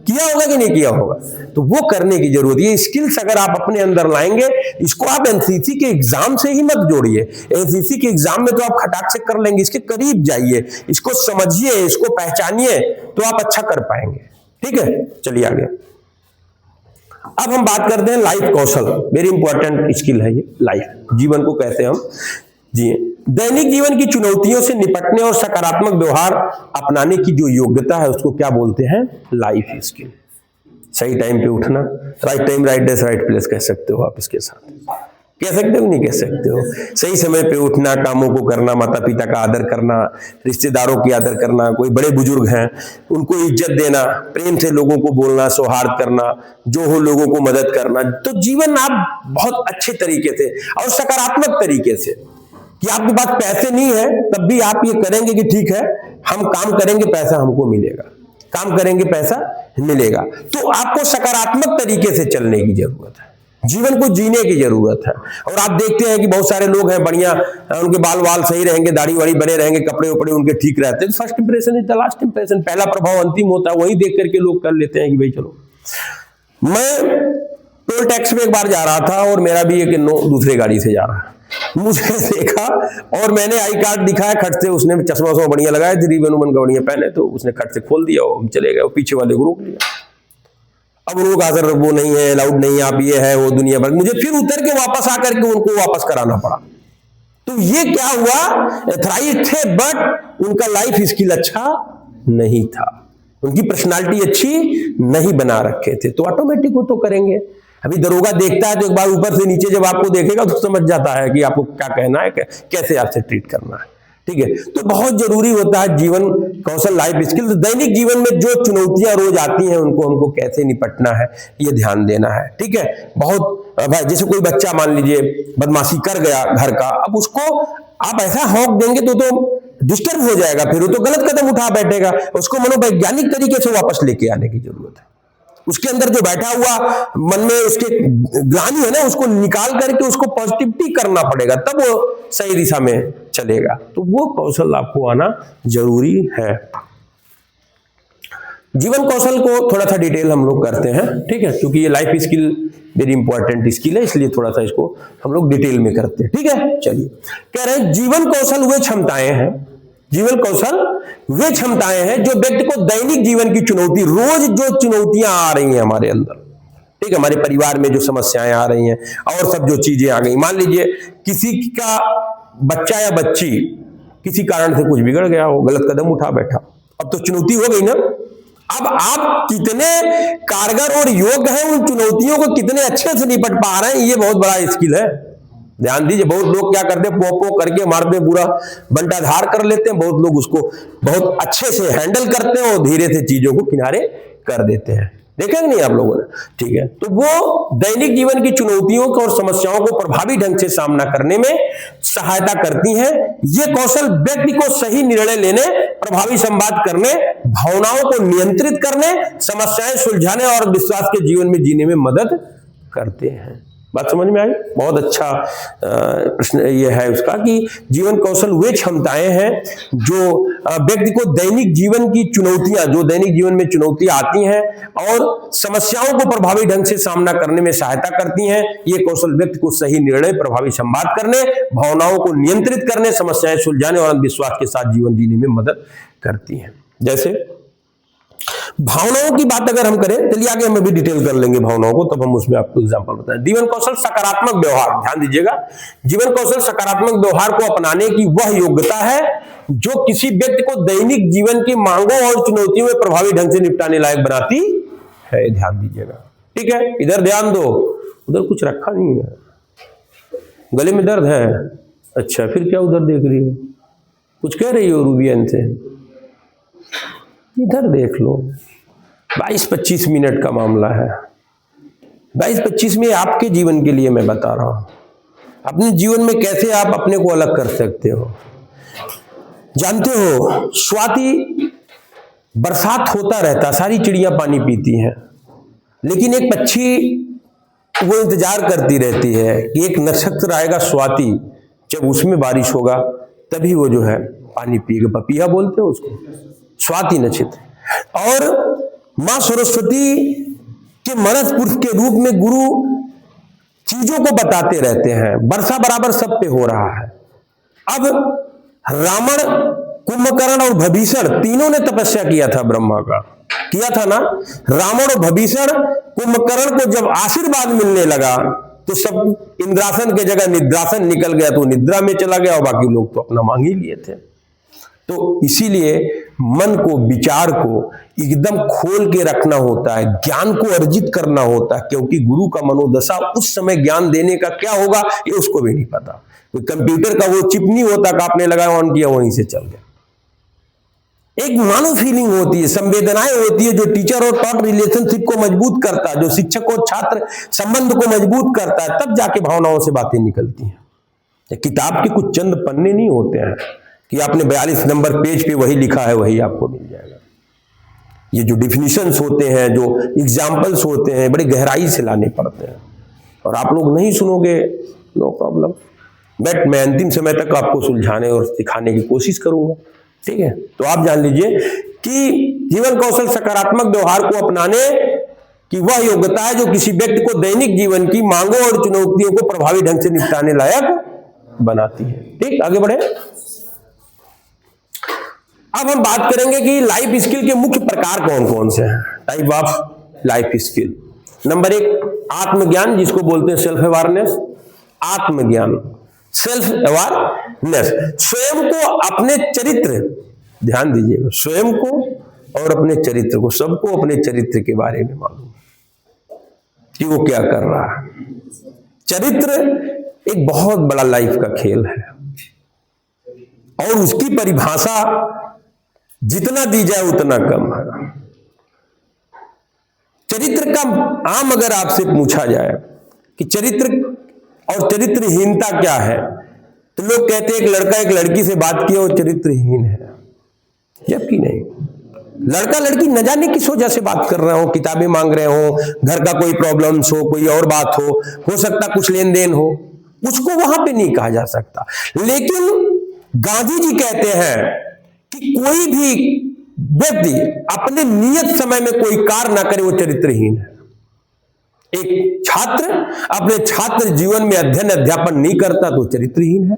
कि नहीं किया होगा, तो वो करने की जरूरत है। ये स्किल्स अगर आप अपने अंदर लाएंगे, इसको आप एनसीसी के एग्जाम से ही मत जोड़िए। एनसीसी के एग्जाम में तो आप खटाक से कर लेंगे, इसके करीब जाइए, इसको समझिए, इसको पहचानिए, तो आप अच्छा कर पाएंगे। ठीक है, चलिए आगे। अब हम बात करते हैं लाइफ कौशल। वेरी इंपॉर्टेंट स्किल है ये, लाइफ, जीवन को कैसे हम जिए। दैनिक जीवन की चुनौतियों से निपटने और सकारात्मक व्यवहार अपनाने की जो योग्यता है, उसको क्या बोलते हैं? Life skill. सही टाइम पे उठना, राइट टाइम राइट डेस राइट प्लेस कह सकते हो आप इसके साथ, कह सकते हो नहीं कह सकते हो। सही समय पे उठना, कामों को करना, माता पिता का आदर करना, रिश्तेदारों की आदर करना, कोई बड़े बुजुर्ग हैं उनको इज्जत देना, प्रेम से लोगों को बोलना, सौहार्द करना, जो हो लोगों को मदद करना, तो जीवन आप बहुत अच्छे तरीके से और सकारात्मक तरीके से, कि आपके पास पैसे नहीं है तब भी आप ये करेंगे कि ठीक है हम काम करेंगे, पैसा हमको मिलेगा, काम करेंगे पैसा मिलेगा। तो आपको सकारात्मक तरीके से चलने की जरूरत है, जीवन को जीने की जरूरत है। और आप देखते हैं कि बहुत सारे लोग हैं बढ़िया, उनके बाल वाल सही रहेंगे, दाढ़ी वाड़ी बने रहेंगे, कपड़े उपड़े उनके ठीक रहते हैं, first impression is the last impression, पहला प्रभाव अंतिम होता है, वही देख करके लोग कर लेते हैं कि भाई चलो। मैं टोल टैक्स में एक बार जा रहा था और मेरा भी एक दूसरे गाड़ी से जा रहा है, मुझे देखा और मैंने आई कार्ड दिखाया, खट से उसने चश्मा वश्मा बढ़िया लगाया, रिबन उबन बढ़िया पहने, तो उसने खट से खोल दिया और हम चले गए, पीछे वाले को रोक लिया। अब उनको कहा सर वो नहीं है, अलाउड नहीं है, आप ये है वो दुनिया भर, मुझे फिर उतर के वापस आकर के उनको वापस कराना पड़ा। तो ये क्या हुआ, एथराइज थे बट उनका लाइफ स्किल अच्छा नहीं था, उनकी पर्सनालिटी अच्छी नहीं बना रखे थे, तो ऑटोमेटिक वो तो करेंगे। अभी दरोगा देखता है तो एक बार ऊपर से नीचे जब आपको देखेगा तो समझ जाता है कि आपको क्या कहना है, कैसे आपसे ट्रीट करना है। ठीक है, तो बहुत जरूरी होता है जीवन कौशल, लाइफ स्किल। दैनिक जीवन में जो चुनौतियां रोज आती हैं उनको हमको कैसे निपटना है ये ध्यान देना है। ठीक है, बहुत भाई जैसे कोई बच्चा मान लीजिए बदमाशी कर गया घर का, अब उसको आप ऐसा हौक देंगे तो डिस्टर्ब हो जाएगा, फिर वो तो गलत कदम उठा बैठेगा, उसको मनोवैज्ञानिक तरीके से वापस लेके आने की जरूरत है। उसके अंदर जो बैठा हुआ मन में उसके ग्लानि है ना, उसको निकाल करके उसको पॉजिटिविटी करना पड़ेगा, तब वो सही दिशा में चलेगा। तो वो कौशल आपको आना जरूरी है। जीवन कौशल को थोड़ा सा डिटेल हम लोग करते हैं, ठीक है, क्योंकि ये life skill very important skill है, इसलिए थोड़ा सा इसको हम लोग डिटेल में करते हैं। ठीक है, चलिए, कह रहे हैं जीवन कौशल वे क्षमताएं हैं, जीवन कौशल वे क्षमताएं हैं जो व्यक्ति को दैनिक जीवन की चुनौती, रोज जो चुनौतियां आ रही हैं हमारे अंदर, ठीक है, हमारे परिवार में जो समस्याएं आ रही हैं और सब जो चीजें आ गई, मान लीजिए किसी का बच्चा या बच्ची किसी कारण से कुछ बिगड़ गया हो, गलत कदम उठा बैठा, अब तो चुनौती हो गई ना। अब आप कितने कारगर और योग्य हैं, उन चुनौतियों को कितने अच्छे से निपट पा रहे हैं, ये बहुत बड़ा स्किल है। ध्यान दीजिए, बहुत लोग क्या करते हैं, पो करके मारते पूरा बंटाधार कर लेते हैं, बहुत लोग उसको बहुत अच्छे से हैंडल करते हैं और धीरे से चीजों को किनारे कर देते हैं, देखेंगे नहीं आप लोगों ने। ठीक है, तो वो दैनिक जीवन की चुनौतियों को और समस्याओं को प्रभावी ढंग से सामना करने में सहायता करती हैं। ये कौशल व्यक्ति को सही निर्णय लेने, प्रभावी संवाद करने, भावनाओं को नियंत्रित करने, समस्याएं सुलझाने और विश्वास के जीवन में जीने में मदद करते हैं। बात समझ में आई? बहुत अच्छा प्रश्न ये है उसका कि जीवन कौशल वे क्षमताएं हैं जो व्यक्ति को दैनिक जीवन की चुनौतियां, जो दैनिक जीवन में चुनौतियां आती हैं और समस्याओं को प्रभावी ढंग से सामना करने में सहायता करती हैं। ये कौशल व्यक्ति को सही निर्णय, प्रभावी संवाद करने, भावनाओं को नियंत्रित करने, समस्याएं सुलझाने और विश्वास के साथ जीवन जीने में मदद करती हैं। जैसे भावनाओं की बात अगर हम करें, चलिए आगे हम भी डिटेल कर लेंगे भावनाओं को, तब हम उसमें आपको एग्जांपल बताएं। जीवन कौशल सकारात्मक व्यवहार, ध्यान दीजिएगा, जीवन कौशल सकारात्मक व्यवहार को अपनाने की वह योग्यता है जो किसी व्यक्ति को दैनिक जीवन की मांगों और चुनौतियों में प्रभावी ढंग से निपटाने लायक बनाती है। ध्यान दीजिएगा, ठीक है, इधर ध्यान दो, उधर कुछ रखा नहीं है, गले में दर्द है, अच्छा फिर क्या उधर देख रही हो, कुछ कह रही हो रूबियन से, इधर देख लो। 22-25 मिनट का मामला है, 22-25 में आपके जीवन के लिए मैं बता रहा हूं, अपने जीवन में कैसे आप अपने को अलग कर सकते हो। जानते हो स्वाति, बरसात होता रहता, सारी चिड़ियां पानी पीती हैं, लेकिन एक पक्षी वो इंतजार करती रहती है कि एक नक्षत्र आएगा स्वाति, जब उसमें बारिश होगा तभी वो जो है पानी पिएगा। पपीहा बोलते हैं उसको, स्वाति नक्षत्र। और मां सरस्वती के मनस पुरुष के रूप में गुरु चीजों को बताते रहते हैं। वर्षा बराबर सब पे हो रहा है। अब रावण, कुंभकर्ण और भीषण तीनों ने तपस्या किया था, ब्रह्मा का किया था ना। रावण और भीषण, कुंभकर्ण को जब आशीर्वाद मिलने लगा तो सब इंद्रासन के जगह निद्रासन निकल गया, तो निद्रा में चला गया और बाकी लोग तो अपना मांग ही लिए थे। तो इसीलिए मन को, विचार को एकदम खोल के रखना होता है, ज्ञान को अर्जित करना होता है, क्योंकि गुरु का मनोदशा उस समय ज्ञान देने का क्या होगा ये उसको भी नहीं पता। कोई कंप्यूटर का वो चिप नहीं होता कि आपने लगाया, ऑन किया, वहीं से चल गया। एक मानो फीलिंग होती है, संवेदनाएं होती है, जो टीचर और टॉट रिलेशनशिप को मजबूत करता है, जो शिक्षक और छात्र संबंध को मजबूत करता है, तब जाके भावनाओं से बातें निकलती हैं। किताब के कुछ चंद पन्ने नहीं होते हैं कि आपने 42 नंबर पेज पे वही लिखा है वही आपको मिल जाएगा। ये जो डिफिनिशंस होते हैं, जो एग्जाम्पल्स होते हैं, बड़े गहराई से लाने पड़ते हैं। और आप लोग नहीं सुनोगे, नो प्रॉब्लम, बट मैं अंतिम समय तक आपको सुलझाने और सिखाने की कोशिश करूंगा। ठीक है, तो आप जान लीजिए कि जीवन कौशल सकारात्मक व्यवहार को अपनाने की वह योग्यता है जो किसी व्यक्ति को दैनिक जीवन की मांगों और चुनौतियों को प्रभावी ढंग से निपटाने लायक बनाती है। ठीक, आगे बढ़े। अब हम बात करेंगे कि लाइफ स्किल के मुख्य प्रकार कौन कौन से हैं, type of life skill. Number 1 आत्मज्ञान, जिसको बोलते हैं सेल्फ अवेयरनेस। आत्मज्ञान, सेल्फ अवेयरनेस, स्वयं को, अपने चरित्र, ध्यान दीजिएगा, स्वयं को और अपने चरित्र को, सबको अपने चरित्र के बारे में मालूम कि वो क्या कर रहा है। चरित्र एक बहुत बड़ा लाइफ का खेल है और उसकी परिभाषा जितना दी जाए उतना कम है। चरित्र का आम अगर आपसे पूछा जाए कि चरित्र और चरित्रहीनता क्या है, तो लोग कहते हैं एक लड़का एक लड़की से बात किया वो चरित्रहीन है, जबकि नहीं। लड़का लड़की न जाने किस वजह से बात कर रहे हो, किताबें मांग रहे हो, घर का कोई प्रॉब्लम्स हो, कोई और बात हो सकता कुछ लेन देन हो, उसको वहां पे नहीं कहा जा सकता। लेकिन गांधी जी कहते हैं कि कोई भी व्यक्ति अपने नियत समय में कोई कार्य ना करे वो चरित्रहीन है। एक छात्र अपने छात्र जीवन में अध्ययन अध्यापन नहीं करता तो चरित्रहीन है।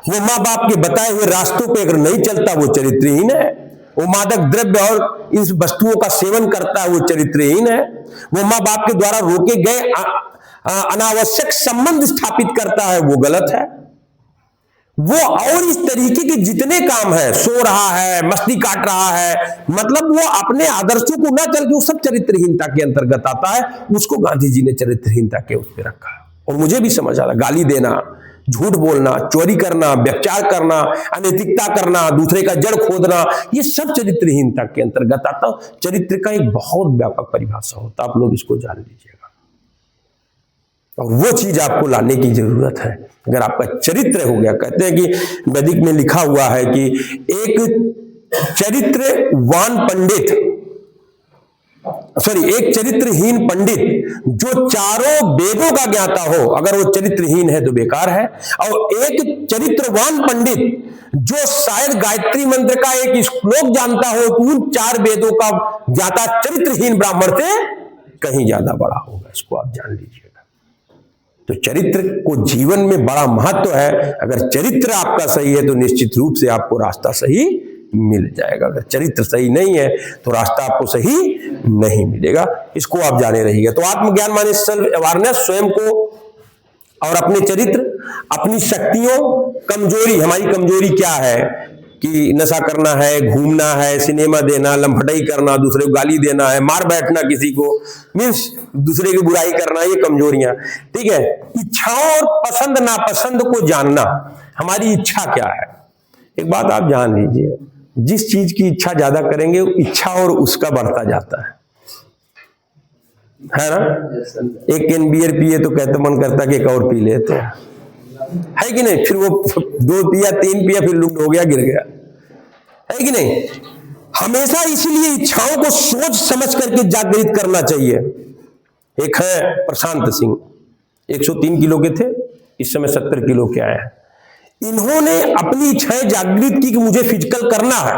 वो माँ बाप के बताए हुए रास्तों पे अगर नहीं चलता वो चरित्रहीन है। वो मादक द्रव्य और इन वस्तुओं का सेवन करता है वो चरित्रहीन है। वो माँ बाप के द्वारा रोके गए अनावश्यक संबंध स्थापित करता है वो गलत है। वो और इस तरीके के जितने काम है, सो रहा है, मस्ती काट रहा है, मतलब वो अपने आदर्शों को ना चल के वो सब चरित्रहीनता के अंतर्गत आता है। उसको गांधी जी ने चरित्रहीनता के उस पर रखा है। और मुझे भी समझ आ रहा, गाली देना, झूठ बोलना, चोरी करना, व्यभिचार करना, अनैतिकता करना, दूसरे का जड़ खोदना, ये सब चरित्रहीनता के अंतर्गत आता है। चरित्र का एक बहुत व्यापक परिभाषा होता है, आप लोग इसको जान लीजिएगा और वो चीज आपको लाने की जरूरत है। अगर आपका चरित्र हो गया, कहते हैं कि वैदिक में लिखा हुआ है कि एक चरित्रवान पंडित, एक चरित्रहीन पंडित जो चारों वेदों का ज्ञाता हो, अगर वो चरित्रहीन है तो बेकार है। और एक चरित्रवान पंडित जो शायद गायत्री मंत्र का एक श्लोक जानता हो तो उन 4 वेदों का ज्ञाता चरित्रहीन ब्राह्मण से कहीं ज्यादा बड़ा होगा। इसको आप जान लीजिएगा। तो चरित्र को जीवन में बड़ा महत्व है। अगर चरित्र आपका सही है तो निश्चित रूप से आपको रास्ता सही मिल जाएगा। अगर चरित्र सही नहीं है तो रास्ता आपको सही नहीं मिलेगा। इसको आप जाने रहिएगा। तो आत्मज्ञान माने सेल्फ अवेयरनेस, स्वयं को और अपने चरित्र, अपनी शक्तियों, कमजोरी, हमारी कमजोरी क्या है कि नशा करना है, घूमना है, सिनेमा देना, लंफटाई करना, दूसरे को गाली देना है, मार बैठना किसी को, मीन्स दूसरे की बुराई करना, ये कमजोरियां। ठीक है, इच्छाओं और पसंद नापसंद को जानना, हमारी इच्छा क्या है। एक बात आप जान लीजिए, जिस चीज की इच्छा ज्यादा करेंगे इच्छा और उसका बढ़ता जाता है ना। एक कैन बियर पिए तो कहते मन करता कि एक और पी लेते हैं, है कि नहीं। फिर वो 2 पिया, 3 पिया, फिर लुप्त हो गया, गिर गया, है कि नहीं। हमेशा इसीलिए इच्छाओं को सोच समझ करके जागृत करना चाहिए। एक है प्रशांत सिंह, 103 किलो के थे, इस समय 70 किलो के आए हैं। इन्होंने अपनी इच्छाएं जागृत की कि मुझे फिजिकल करना है।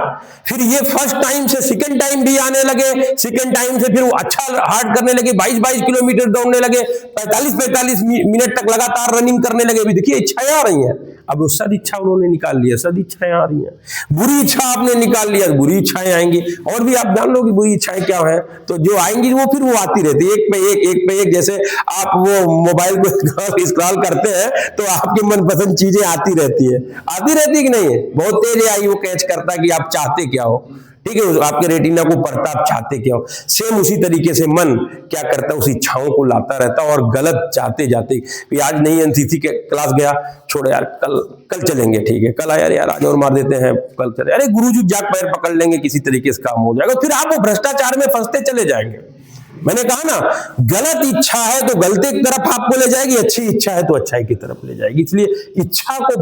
फिर ये फर्स्ट टाइम से सेकंड टाइम भी आने लगे, सेकंड टाइम से फिर वो अच्छा हार्ड करने लगे, 22-22 किलोमीटर दौड़ने लगे, 45-45 मिनट तक लगातार रनिंग करने लगे। अभी देखिए इच्छाएं आ रही हैं, अब वो सद इच्छा उन्होंने निकाल लिया, सद इच्छाएं आ रही हैं। बुरी इच्छा आपने निकाल लिया, बुरी इच्छाएं आएंगी। और भी आप जान लो कि बुरी इच्छाएं क्या है, तो जो आएंगी वो फिर वो आती रहती है, एक पे एक। जैसे आप वो मोबाइल को स्क्रॉल करते हैं तो आपकी मनपसंद चीजें आती रहती है कि नहीं है? बहुत तेज आई वो कैच करता है कि आप चाहते क्या हो, ठीक है, आपके रेटिना को पढ़ता आप चाहते क्या हो। सेम उसी तरीके से मन क्या करता है, उस इच्छाओं को लाता रहता है और गलत चाहते जाते कि आज नहीं एनसीसी के क्लास गया, छोड़ो यार कल चलेंगे, ठीक है, कल आया यार आज और मार देते हैं, कल चले, अरे गुरुजी जाग पैर पकड़ लेंगे, किसी तरीके से काम हो जाएगा। फिर आप वो भ्रष्टाचार में फंसते चले जाएंगे। मैंने कहा ना, गलत इच्छा है तो गलती की तरफ आपको ले जाएगी, अच्छी इच्छा है तो अच्छाई की तरफ ले जाएगी। इसलिए इच्छा को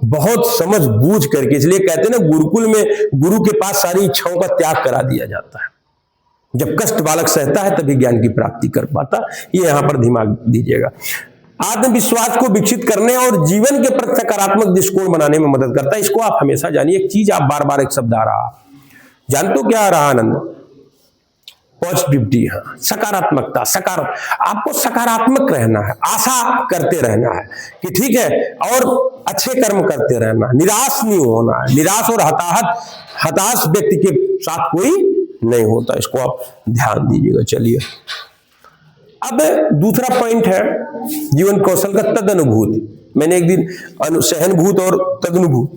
बहुत समझ बूझ करके, इसलिए कहते हैं ना गुरुकुल में गुरु के पास सारी इच्छाओं का त्याग करा दिया जाता है। जब कष्ट बालक सहता है तभी ज्ञान की प्राप्ति कर पाता। ये यहां पर दिमाग दीजिएगा। आत्मविश्वास को विकसित करने और जीवन के प्रति सकारात्मक दृष्टिकोण बनाने में मदद करता है। इसको आप हमेशा जानिए। एक चीज आप बार एक शब्द आ रहा, जानते हो क्या आ रहा आनंद? पॉजिटिविटी, हाँ, सकारात्मकता। आपको सकारात्मक रहना है, आशा करते रहना है कि ठीक है, और अच्छे कर्म करते रहना, निराश नहीं होना है। निराश और हताश व्यक्ति के साथ कोई नहीं होता। इसको आप ध्यान दीजिएगा। चलिए, अब दूसरा पॉइंट है जीवन कौशल का तदनुभूति। मैंने एक दिन सहनभूत और तदनुभूत,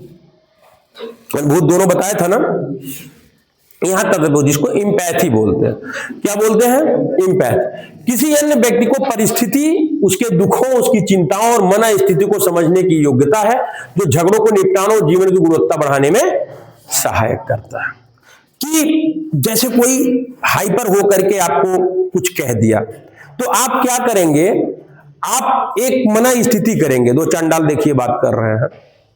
अनुभूत दोनों बताया था ना। यहां तदनुभूत, जिसको इम्पैथी बोलते हैं। क्या बोलते हैं? इम्पैथ। किसी अन्य व्यक्ति को परिस्थिति, उसके दुखों, उसकी चिंताओं और मन स्थिति को समझने की योग्यता है, जो झगड़ों को निपटाने और जीवन की गुणवत्ता बढ़ाने में सहायक करता है। कि जैसे कोई हाइपर हो करके आपको कुछ कह दिया तो आप क्या करेंगे? आप एक मना स्थिति करेंगे। दो चंडाल देखिए बात कर रहे हैं,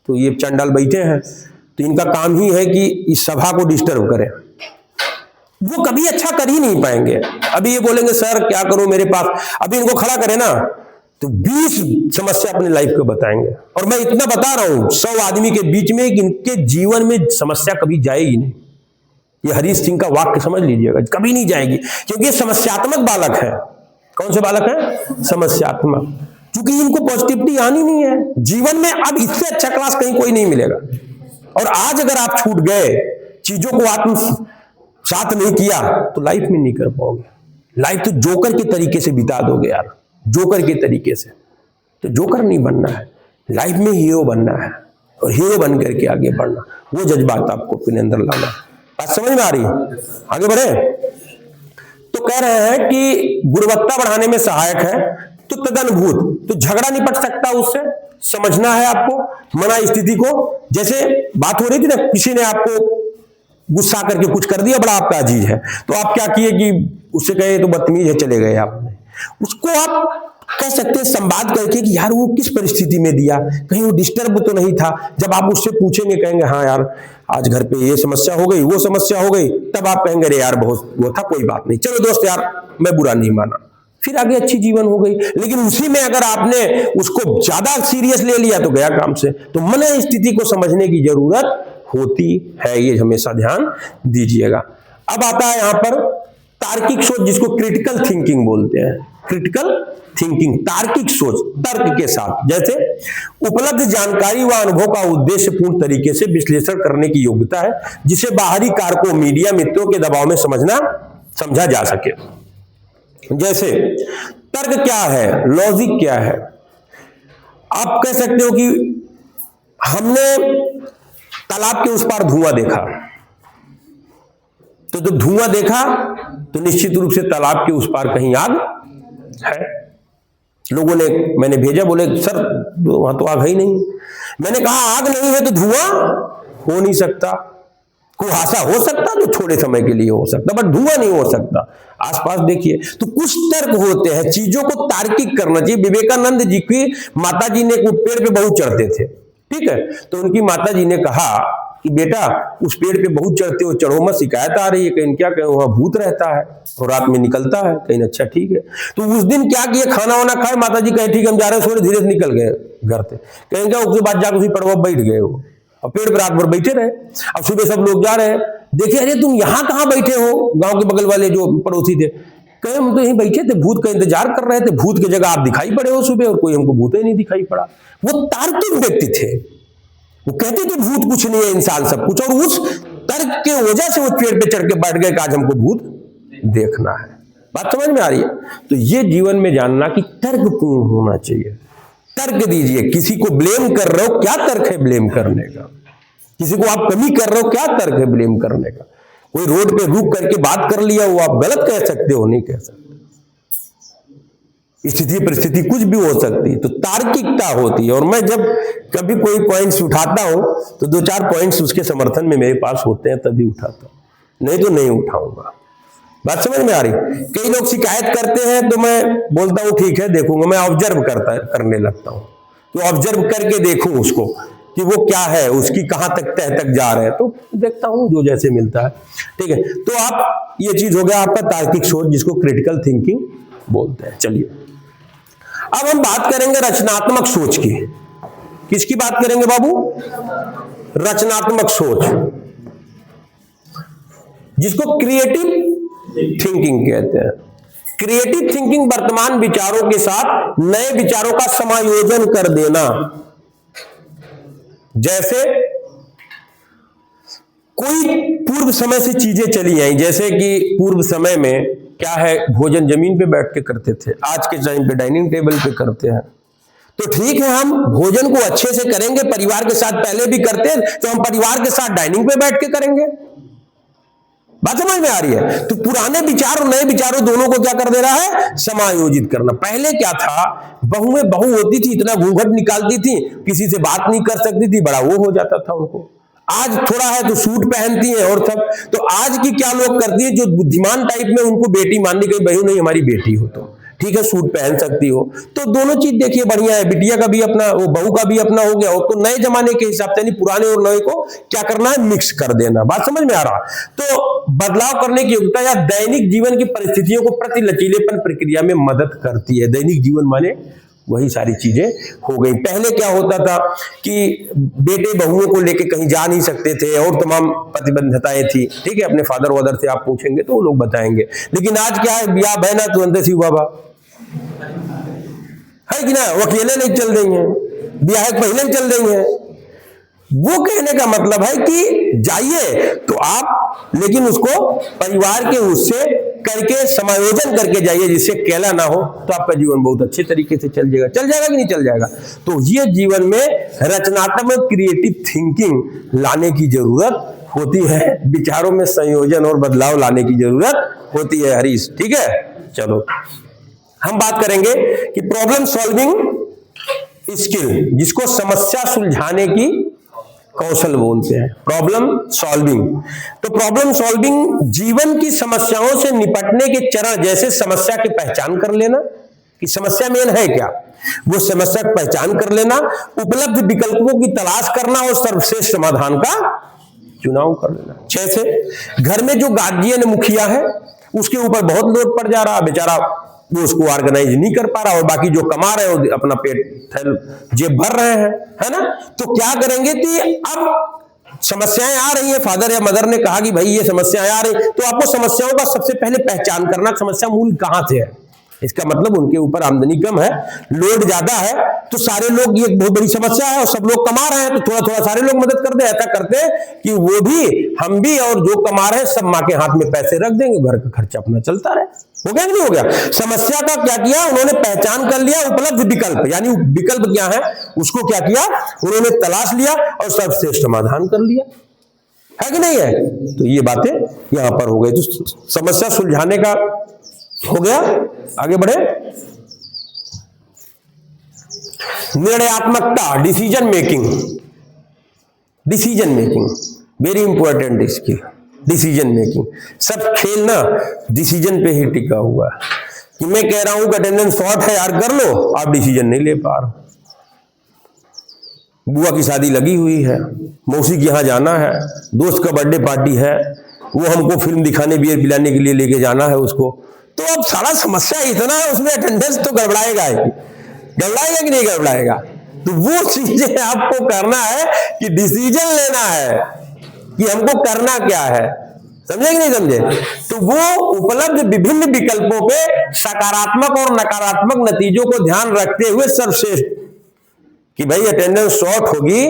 तो ये चंडाल बैठे हैं, तो इनका काम ही है कि इस सभा को डिस्टर्ब करें। वो कभी अच्छा कर ही नहीं पाएंगे। अभी ये बोलेंगे सर क्या करूं मेरे पास, अभी इनको खड़ा करें ना तो 20 समस्या अपने लाइफ को बताएंगे। और मैं इतना बता रहा हूं 100 आदमी के बीच में कि इनके जीवन में समस्या कभी जाएगी नहीं। ये हरीश सिंह का वाक्य समझ लीजिएगा, कभी नहीं जाएगी, क्योंकि ये समस्यात्मक बालक है। कौन से बालक है? समस्यात्मक। क्योंकि इनको पॉजिटिविटी आनी नहीं है जीवन में। अब इससे अच्छा क्लास कहीं कोई नहीं मिलेगा। और आज अगर आप छूट गए, चीजों को आत्मसात नहीं किया, तो लाइफ में नहीं कर पाओगे। लाइफ तो जोकर के तरीके से बिता दोगे यार, जोकर के तरीके से। तो जोकर नहीं बनना है, लाइफ में हीरो बनना है, और हीरो बन करके आगे बढ़ना। वो जज्बात आपको अपने अंदर लाना। बात समझ में आ रही है? आगे बढ़े। तो कह रहे हैं कि गुणवत्ता बढ़ाने में सहायक है। तो तदनुभूत, तो झगड़ा निपट सकता उससे, समझना है आपको मना स्थिति को। जैसे बात हो रही थी ना, किसी ने आपको गुस्सा करके कुछ कर दिया, बड़ा आपका अजीज है, तो आप क्या किए कि उससे कहे तो बदतमीज है, चले गए आपने। उसको आप कह सकते हैं संवाद करके कि यार वो किस परिस्थिति में दिया, कहीं वो डिस्टर्ब तो नहीं था। जब आप उससे पूछेंगे, कहेंगे हाँ यार आज घर पे ये समस्या हो गई, वो समस्या हो गई, तब आप कहेंगे अरे यार बहुत वो था, कोई बात नहीं, चलो दोस्त यार मैं बुरा नहीं माना, फिर आगे अच्छी जीवन हो गई। लेकिन उसी में अगर आपने उसको ज्यादा सीरियस ले लिया तो गया काम से। तो मन स्थिति को समझने की जरूरत होती है, ये हमेशा ध्यान दीजिएगा। अब आता है यहां पर तार्किक सोच, जिसको क्रिटिकल थिंकिंग बोलते हैं। क्रिटिकल थिंकिंग, तार्किक सोच, तर्क के साथ। जैसे उपलब्ध जानकारी व अनुभव का उद्देश्यपूर्ण तरीके से विश्लेषण करने की योग्यता है, जिसे बाहरी कारकों, मीडिया, मित्रों के दबाव में समझा जा सके। जैसे तर्क क्या है, लॉजिक क्या है। आप कह सकते हो कि हमने तालाब के उस पार धुआं देखा, तो जब धुआं देखा तो निश्चित रूप से तालाब के उस पार कहीं आग है। लोगों ने, मैंने भेजा, बोले सर वहां तो आग ही नहीं। मैंने कहा आग नहीं है तो धुआं हो नहीं सकता। कुहासा हो सकता जो थोड़े समय के लिए हो सकता, बट धुआं नहीं हो सकता। आसपास देखिए, तो कुछ तर्क होते हैं, चीजों को तार्किक करना चाहिए। विवेकानंद जी की माता जी ने पेड़ पे बहुत चढ़ते थे, ठीक है, तो उनकी माता जी ने कहा कि बेटा उस पेड़ पे बहुत चढ़ते हो, चढ़ो मत, शिकायत आ रही है, कहीं क्या कहीं वहां भूत रहता है और रात में निकलता है कहीं। अच्छा ठीक है। तो उस दिन क्या किए, खाना वाना खाए, माता जी कहे ठीक है हम जा रहे हैं, थोड़े धीरे से निकल गए घर से। कहीं क्या, उसके बाद जाकर उसी पेड़ बैठ गए वो, और पेड़ पर रात भर बैठे रहे। अब सुबह सब लोग जा रहे हैं, देखिए अरे तुम यहाँ कहाँ बैठे हो, गांव के बगल वाले जो पड़ोसी थे कहे हम तो यहीं बैठे थे, भूत का इंतजार कर रहे थे, भूत की जगह आप दिखाई पड़े हो सुबह, और कोई हमको भूत ही नहीं दिखाई पड़ा। वो तार्किक व्यक्ति थे, वो कहते थे भूत कुछ नहीं है, इंसान सब कुछ, और उस तर्क के वजह से वो पेड़ पे चढ़ के बैठ गए कि आज हमको भूत देखना है। बात समझ में आ रही है? तो ये जीवन में जानना कि तर्कपूर्ण होना चाहिए। तर्क दीजिए, किसी को ब्लेम कर रहे हो, क्या तर्क है ब्लेम करने का? किसी को आप कमी कर रहे हो, क्या तर्क है ब्लेम करने का? कोई रोड पे रुक करके बात कर लिया, वो आप गलत कह सकते हो, नहीं कह सकते। स्थिति परिस्थिति कुछ भी हो सकती है, तो तार्किकता होती है। और मैं जब कभी कोई पॉइंट्स उठाता हूं तो 2-4 पॉइंट्स उसके समर्थन में मेरे पास होते हैं, तभी उठाता हूं, नहीं तो नहीं उठाऊंगा। बात समझ में आ रही? कई लोग शिकायत करते हैं तो मैं बोलता हूं ठीक है देखूंगा, मैं ऑब्जर्व करने लगता हूं, तो ऑब्जर्व करके देखूं उसको कि वो क्या है, उसकी कहां तक तह तक जा रहे हैं, तो देखता हूं जो जैसे मिलता है। ठीक है, तो आप ये चीज हो गया आपका तार्किक सोच, जिसको क्रिटिकल थिंकिंग बोलते हैं। चलिए अब हम बात करेंगे रचनात्मक सोच की। किसकी बात करेंगे बाबू? रचनात्मक सोच, जिसको क्रिएटिव थिंकिंग कहते हैं। क्रिएटिव थिंकिंग वर्तमान विचारों के साथ नए विचारों का समायोजन कर देना। जैसे कोई पूर्व समय से चीजें चली आई, जैसे कि पूर्व समय में क्या है, भोजन जमीन पे बैठ के करते थे, आज के टाइम पे डाइनिंग टेबल पे करते हैं। तो ठीक है, हम भोजन को अच्छे से करेंगे, परिवार के साथ पहले भी करते हैं, तो हम परिवार के साथ डाइनिंग पे बैठ के करेंगे। बात समझ में आ रही है? तो पुराने विचार और नए विचारों दोनों को क्या कर दे रहा है? समायोजित करना। पहले क्या था, बहुएं बहू होती थी, इतना घूंघट निकालती थी, किसी से बात नहीं कर सकती थी, बड़ा वो हो जाता था उनको। आज थोड़ा है तो सूट पहनती हैं और सब। तो आज की क्या लोग करती है, जो बुद्धिमान टाइप में, उनको बेटी माननी, कहीं बहू नहीं हमारी बेटी हो तो ठीक है सूट पहन सकती हो। तो दोनों चीज देखिए बढ़िया है, बिटिया का भी अपना, वो बहू का भी अपना हो गया हो। तो नए जमाने के हिसाब से, यानी पुराने और नए को क्या करना है, मिक्स कर देना। बात समझ में आ रहा? तो बदलाव करने की योग्यता या दैनिक जीवन की परिस्थितियों को प्रति लचीलेपन प्रक्रिया में मदद करती है। दैनिक जीवन माने वही सारी चीजें हो गई। पहले क्या होता था कि बेटे बहुओं को लेके कहीं जा नहीं सकते थे और तमाम प्रतिबंधताएं थी। ठीक है, अपने फादर वादर से आप पूछेंगे तो वो लोग बताएंगे। लेकिन आज क्या है, ब्याह बहना तुरंत सी हुआ बा है कि ना, वो अकेले नहीं चल देंगे, ब्याह पहले चल देंगे। वो कहने का मतलब है कि जाइए तो आप, लेकिन उसको परिवार के उससे करके समायोजन करके जाइए, जिससे केला ना हो, तो आपका जीवन बहुत अच्छे तरीके से चल जाएगा। चल जाएगा कि नहीं चल जाएगा? तो ये जीवन में रचनात्मक क्रिएटिव थिंकिंग लाने की जरूरत होती है, विचारों में संयोजन और बदलाव लाने की जरूरत होती है। हरीश ठीक है, चलो हम बात करेंगे कि प्रॉब्लम सॉल्विंग स्किल, जिसको समस्या सुलझाने की कौशल बोलते हैं। प्रॉब्लम सॉल्विंग, तो प्रॉब्लम सॉल्विंग जीवन की समस्याओं से निपटने के चरण, जैसे समस्या की पहचान कर लेना कि समस्या मेन है क्या, वो समस्या की पहचान कर लेना, उपलब्ध विकल्पों की तलाश करना और सर्वश्रेष्ठ समाधान का चुनाव कर लेना। जैसे घर में जो गार्जियन मुखिया है, उसके ऊपर बहुत लोड पड़ जा रहा, बेचारा वो उसको ऑर्गेनाइज नहीं कर पा रहा, और बाकी जो कमा रहे हो अपना पेट जेब भर रहे हैं, है ना। तो क्या करेंगे कि अब समस्याएं आ रही हैं, फादर या मदर ने कहा कि भाई ये समस्याएं आ रही, तो आपको समस्याओं का सबसे पहले पहचान करना, समस्या मूल कहां से है। इसका मतलब उनके ऊपर आमदनी कम है, लोड ज्यादा है, तो सारे लोग, ये बहुत बड़ी समस्या है और सब लोग कमा रहे हैं, तो थोड़ा थोड़ा सारे लोग मदद कर दे। ऐसा करते हैं कि वो भी, हम भी, और जो कमा रहे हैं सब माँ के हाथ में पैसे रख देंगे, घर का खर्चा अपना चलता रहे। हो गया कि नहीं हो गया? समस्या का क्या किया उन्होंने, पहचान कर लिया, उपलब्ध विकल्प, यानी विकल्प क्या है उसको क्या किया उन्होंने, तलाश लिया और सर्वश्रेष्ठ समाधान कर लिया, है कि नहीं है? तो ये बातें यहां पर हो गई। तो समस्या सुलझाने का हो गया, आगे बढ़े। निर्णयात्मकता, decision making, decision making very important skill. Decision making, सब खेल ना डिसीजन पे ही टिका हुआ है कि मैं कह रहा हूं कि अटेंडेंस शॉर्ट है यार, कर लो, आप डिसीजन नहीं ले पा रहे। बुआ की शादी लगी हुई है, मौसी के यहाँ जाना है, दोस्त का बर्थडे पार्टी है, वो हमको फिल्म दिखाने बियर पिलाने के लिए लेके जाना है उसको। तो अब सारा समस्या इतना है, उसमें अटेंडेंस तो गड़बड़ाएगा ही, गड़बड़ाएगा कि नहीं गड़बड़ाएगा। तो वो चीजें आपको करना है कि डिसीजन लेना है कि हमको करना क्या है, समझे कि नहीं समझे। तो वो उपलब्ध विभिन्न विकल्पों पे सकारात्मक और नकारात्मक नतीजों को ध्यान रखते हुए सर्वश्रेष्ठ कि भाई अटेंडेंस शॉर्ट होगी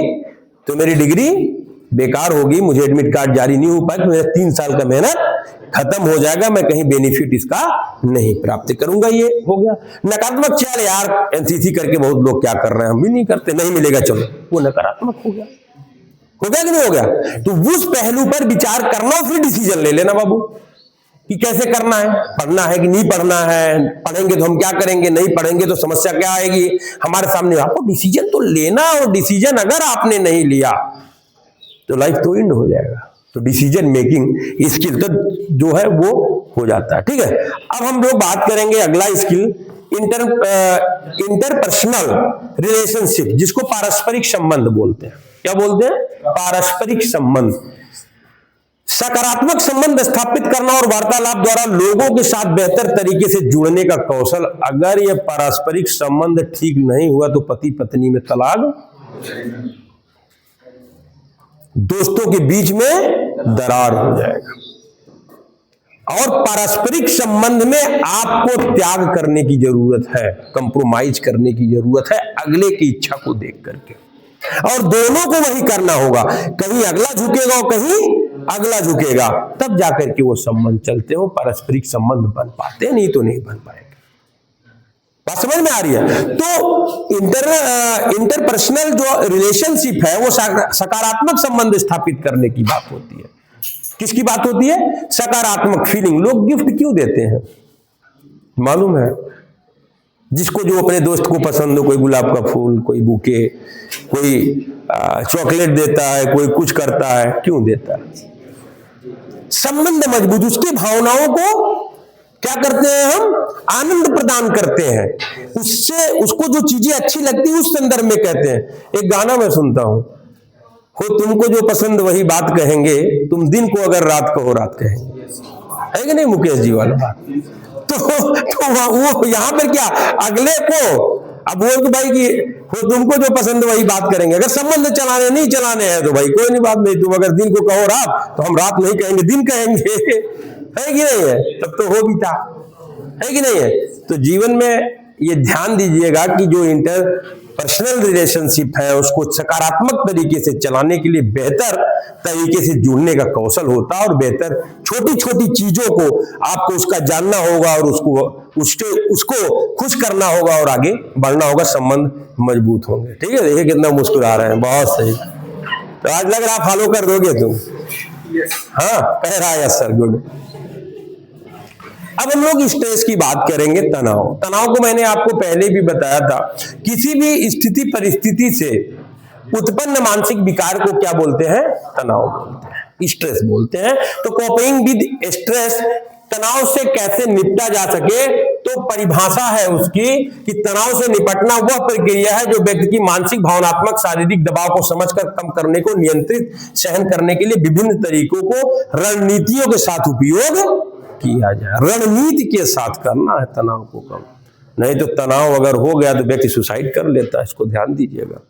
तो मेरी डिग्री बेकार होगी, मुझे एडमिट कार्ड जारी नहीं हो पाएगा, मेरा 3 साल का मेहनत खत्म हो जाएगा, मैं कहीं बेनिफिट इसका नहीं प्राप्त करूंगा। ये हो गया नकारात्मक। चल यार एनसीसी करके बहुत लोग क्या कर रहे हैं, हम भी नहीं करते, नहीं मिलेगा चलो, वो नकारात्मक हो गया कि नहीं हो गया। तो उस पहलू पर विचार करना, फिर डिसीजन ले लेना बाबू कि कैसे करना है, पढ़ना है कि नहीं पढ़ना है, पढ़ेंगे तो हम क्या करेंगे, नहीं पढ़ेंगे तो समस्या क्या आएगी हमारे सामने। आपको डिसीजन तो लेना, और डिसीजन अगर आपने नहीं लिया तो लाइफ तो एंड हो जाएगा। तो डिसीजन मेकिंग स्किल तो जो है वो हो जाता है, ठीक है। अब हम लोग बात करेंगे अगला स्किल, इंटरपर्सनल रिलेशनशिप, जिसको पारस्परिक संबंध बोलते हैं। क्या बोलते हैं? पारस्परिक संबंध। सकारात्मक संबंध स्थापित करना और वार्तालाप द्वारा लोगों के साथ बेहतर तरीके से जुड़ने का कौशल। अगर यह पारस्परिक संबंध ठीक नहीं हुआ तो पति पत्नी में तलाक, दोस्तों के बीच में दरार हो जाएगा। और पारस्परिक संबंध में आपको त्याग करने की जरूरत है, कंप्रोमाइज करने की जरूरत है अगले की इच्छा को देख करके, और दोनों को वही करना होगा। कहीं अगला झुकेगा और कहीं अगला झुकेगा, तब जाकर के वो संबंध चलते हो, पारस्परिक संबंध बन पाते, नहीं तो नहीं बन पाएंगे। बात समझ में आ रही है? तो इंटरपर्सनल जो रिलेशनशिप है वो सकारात्मक संबंध स्थापित करने की बात होती है। किसकी बात होती है? सकारात्मक फीलिंग। लोग गिफ्ट क्यों देते हैं मालूम है? जिसको जो अपने दोस्त को पसंद हो, कोई गुलाब का फूल, कोई बुके, कोई चॉकलेट देता है, कोई कुछ करता है, क्यों देता है? संबंध मजबूत, उसकी भावनाओं को क्या करते हैं हम? आनंद प्रदान करते हैं, उससे उसको जो चीजें अच्छी लगती है उस संदर्भ में कहते हैं। एक गाना मैं सुनता हूं, हो तुमको जो पसंद वही बात कहेंगे, तुम दिन को अगर रात कहो रात कहेंगे, है कि नहीं मुकेश जी वाला बात। तो वो यहां पर क्या अगले को अब बोल भाई कि हो तुमको जो पसंद वही बात करेंगे। अगर संबंध चलाने नहीं चलाने हैं तो भाई कोई नहीं बात नहीं, तुम अगर दिन को कहो रात तो हम रात नहीं कहेंगे, दिन कहेंगे, है कि नहीं है? तब तो हो भी था, है कि नहीं है? तो जीवन में ये ध्यान दीजिएगा कि जो इंटरपर्सनल रिलेशनशिप है उसको सकारात्मक तरीके से चलाने के लिए बेहतर तरीके से जुड़ने का कौशल होता है, और बेहतर छोटी छोटी चीजों को आपको उसका जानना होगा और उसको खुश करना होगा और आगे बढ़ना होगा, संबंध मजबूत होंगे। ठीक है, देखिए कितना मुस्कुरा रहे हैं, बहुत सही। तो आज लग रहा फॉलो कर दोगे तुम? हाँ कह रहा है सर, गुड। अब हम लोग स्ट्रेस की बात करेंगे। तनाव को मैंने आपको पहले भी बताया था, किसी भी स्थिति परिस्थिति से उत्पन्न मानसिक विकार को क्या बोलते हैं? तनाव बोलते हैं, स्ट्रेस बोलते हैं। तो कोपिंग विद स्ट्रेस, तनाव से कैसे निपटा जा सके, तो परिभाषा है उसकी कि तनाव से निपटना वह प्रक्रिया है जो व्यक्ति की मानसिक, भावनात्मक, शारीरिक दबाव को समझकर कम करने को, नियंत्रित सहन करने के लिए विभिन्न तरीकों को रणनीतियों के साथ उपयोग किया जाए। रणनीति के साथ करना है तनाव को कम, नहीं तो तनाव अगर हो गया तो व्यक्ति सुसाइड कर लेता है, इसको ध्यान दीजिएगा।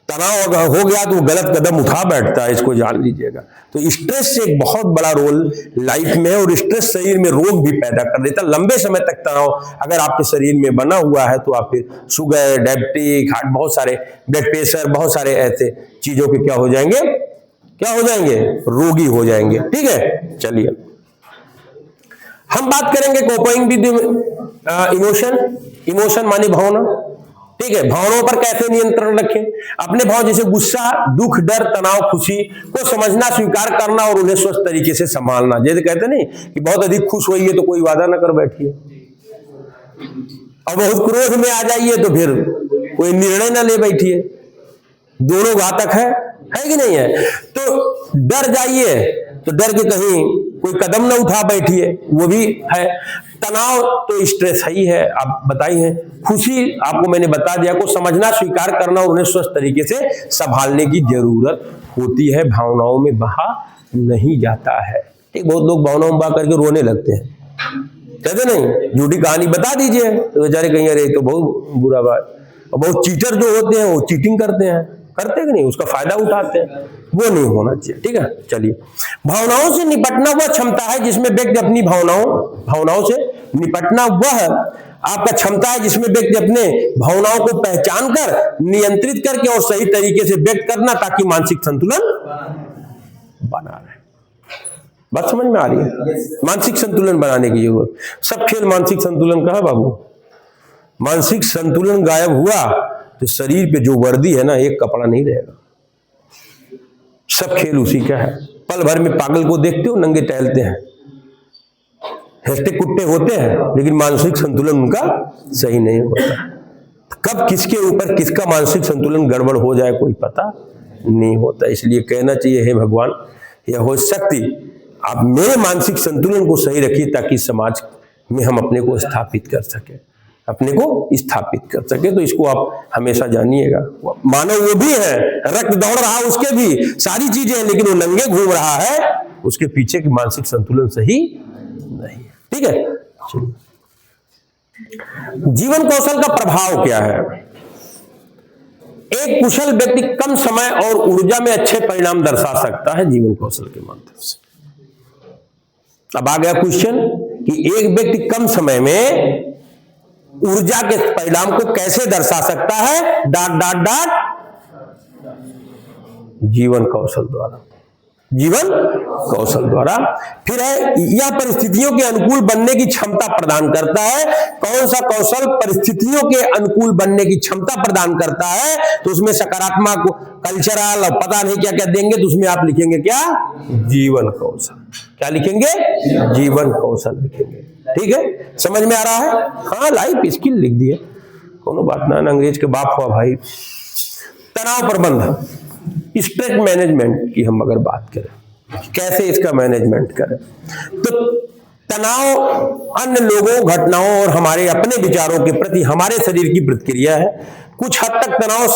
तनाव अगर हो गया तो गलत कदम उठा बैठता है, इसको जान लीजिएगा। तो स्ट्रेस से एक बहुत बड़ा रोल लाइफ में है, और स्ट्रेस शरीर में रोग भी पैदा कर देता है। लंबे समय तक तनाव अगर आपके शरीर में बना हुआ है तो आप फिर शुगर, डायबिटीज, हार्ट, बहुत सारे ब्लड प्रेशर, बहुत सारे ऐसे चीजों के क्या हो जाएंगे, रोगी हो जाएंगे। ठीक है, चलिए हम बात करेंगे कोपिंग विद इमोशन माने भावना। ठीक है, भावनाओं पर कैसे नियंत्रण रखें। अपने भाव जैसे गुस्सा, दुख, डर, तनाव, खुशी को समझना, स्वीकार करना और उन्हें स्वस्थ तरीके से संभालना। जैसे कहते नहीं कि बहुत अधिक खुश होइए तो कोई वादा ना कर बैठिए, और बहुत क्रोध में आ जाइए तो फिर कोई निर्णय ना ले बैठिए, दोनों घातक है कि नहीं है। तो डर जाइए तो डर के कहीं कोई कदम ना उठा बैठिए, वो भी है। तनाव तो स्ट्रेस ही है, आप बताइए। खुशी आपको मैंने बता दिया, को समझना, स्वीकार करना और उन्हें स्वस्थ तरीके से संभालने की जरूरत होती है, भावनाओं में बहा नहीं जाता है। ठीक, बहुत लोग भावनाओं में बहा करके रोने लगते हैं, कहते नहीं, झूठी कहानी बता दीजिए तो बेचारे कहीं अरे तो बहुत बुरा बात। और बहुत चीटर जो होते हैं वो चीटिंग करते हैं, करते कि नहीं, उसका फायदा उठाते हैं, वो नहीं होना चाहिए। ठीक है, चलिए। भावनाओं से निपटना वह क्षमता है जिसमें व्यक्ति अपनी भावनाओं से निपटना वह आपका क्षमता है जिसमें व्यक्ति अपने भावनाओं को पहचान कर, नियंत्रित करके और सही तरीके से व्यक्त करना, ताकि मानसिक संतुलन बना रहे। बात समझ में आ रही है? मानसिक संतुलन बनाने की जरूरत। सब खेल मानसिक संतुलन का है बाबू। मानसिक संतुलन गायब हुआ तो शरीर पे जो वर्दी है ना, एक कपड़ा नहीं रहेगा। सब खेल उसी का है। पल भर में पागल को देखते हो, नंगे टहलते हैं, हंसते कुट्टे होते हैं, लेकिन मानसिक संतुलन उनका सही नहीं होता। कब किसके ऊपर किसका मानसिक संतुलन गड़बड़ हो जाए कोई पता नहीं होता। इसलिए कहना चाहिए, हे भगवान, यह हो शक्ति आप मेरे मानसिक संतुलन को सही रखिए, ताकि समाज में हम अपने को स्थापित कर सके, अपने को स्थापित कर सके। तो इसको आप हमेशा जानिएगा। मानव वो भी है, रक्त दौड़ रहा उसके भी, सारी चीजें हैं, लेकिन वो नंगे घूम रहा है, उसके पीछे की मानसिक संतुलन सही नहीं। ठीक है, जीवन कौशल का प्रभाव क्या है? एक कुशल व्यक्ति कम समय और ऊर्जा में अच्छे परिणाम दर्शा सकता है जीवन कौशल के माध्यम से। अब आ गया क्वेश्चन कि एक व्यक्ति कम समय में ऊर्जा के परिणाम को कैसे दर्शा सकता है? ... जीवन कौशल द्वारा। जीवन कौशल द्वारा। फिर है, यह परिस्थितियों के अनुकूल बनने की क्षमता प्रदान करता है। कौन सा कौशल परिस्थितियों के अनुकूल बनने की क्षमता प्रदान करता है? तो उसमें सकारात्मक, कल्चरल और पता नहीं क्या क्या देंगे, तो उसमें आप लिखेंगे क्या? जीवन कौशल। क्या लिखेंगे? जीवन कौशल लिखेंगे। ठीक है, समझ में आ रहा है? हाँ, लाइफ स्किल लिख दिए, कोनो बात ना, अंग्रेज के बाप हुआ भाई। तनाव प्रबंधन, स्ट्रेस मैनेजमेंट की हम अगर बात करें, कैसे इसका मैनेजमेंट करें, तो तनाव अन्य लोगों, घटनाओं और हमारे अपने विचारों के प्रति हमारे शरीर की प्रतिक्रिया है। कुछ हद तक तनाव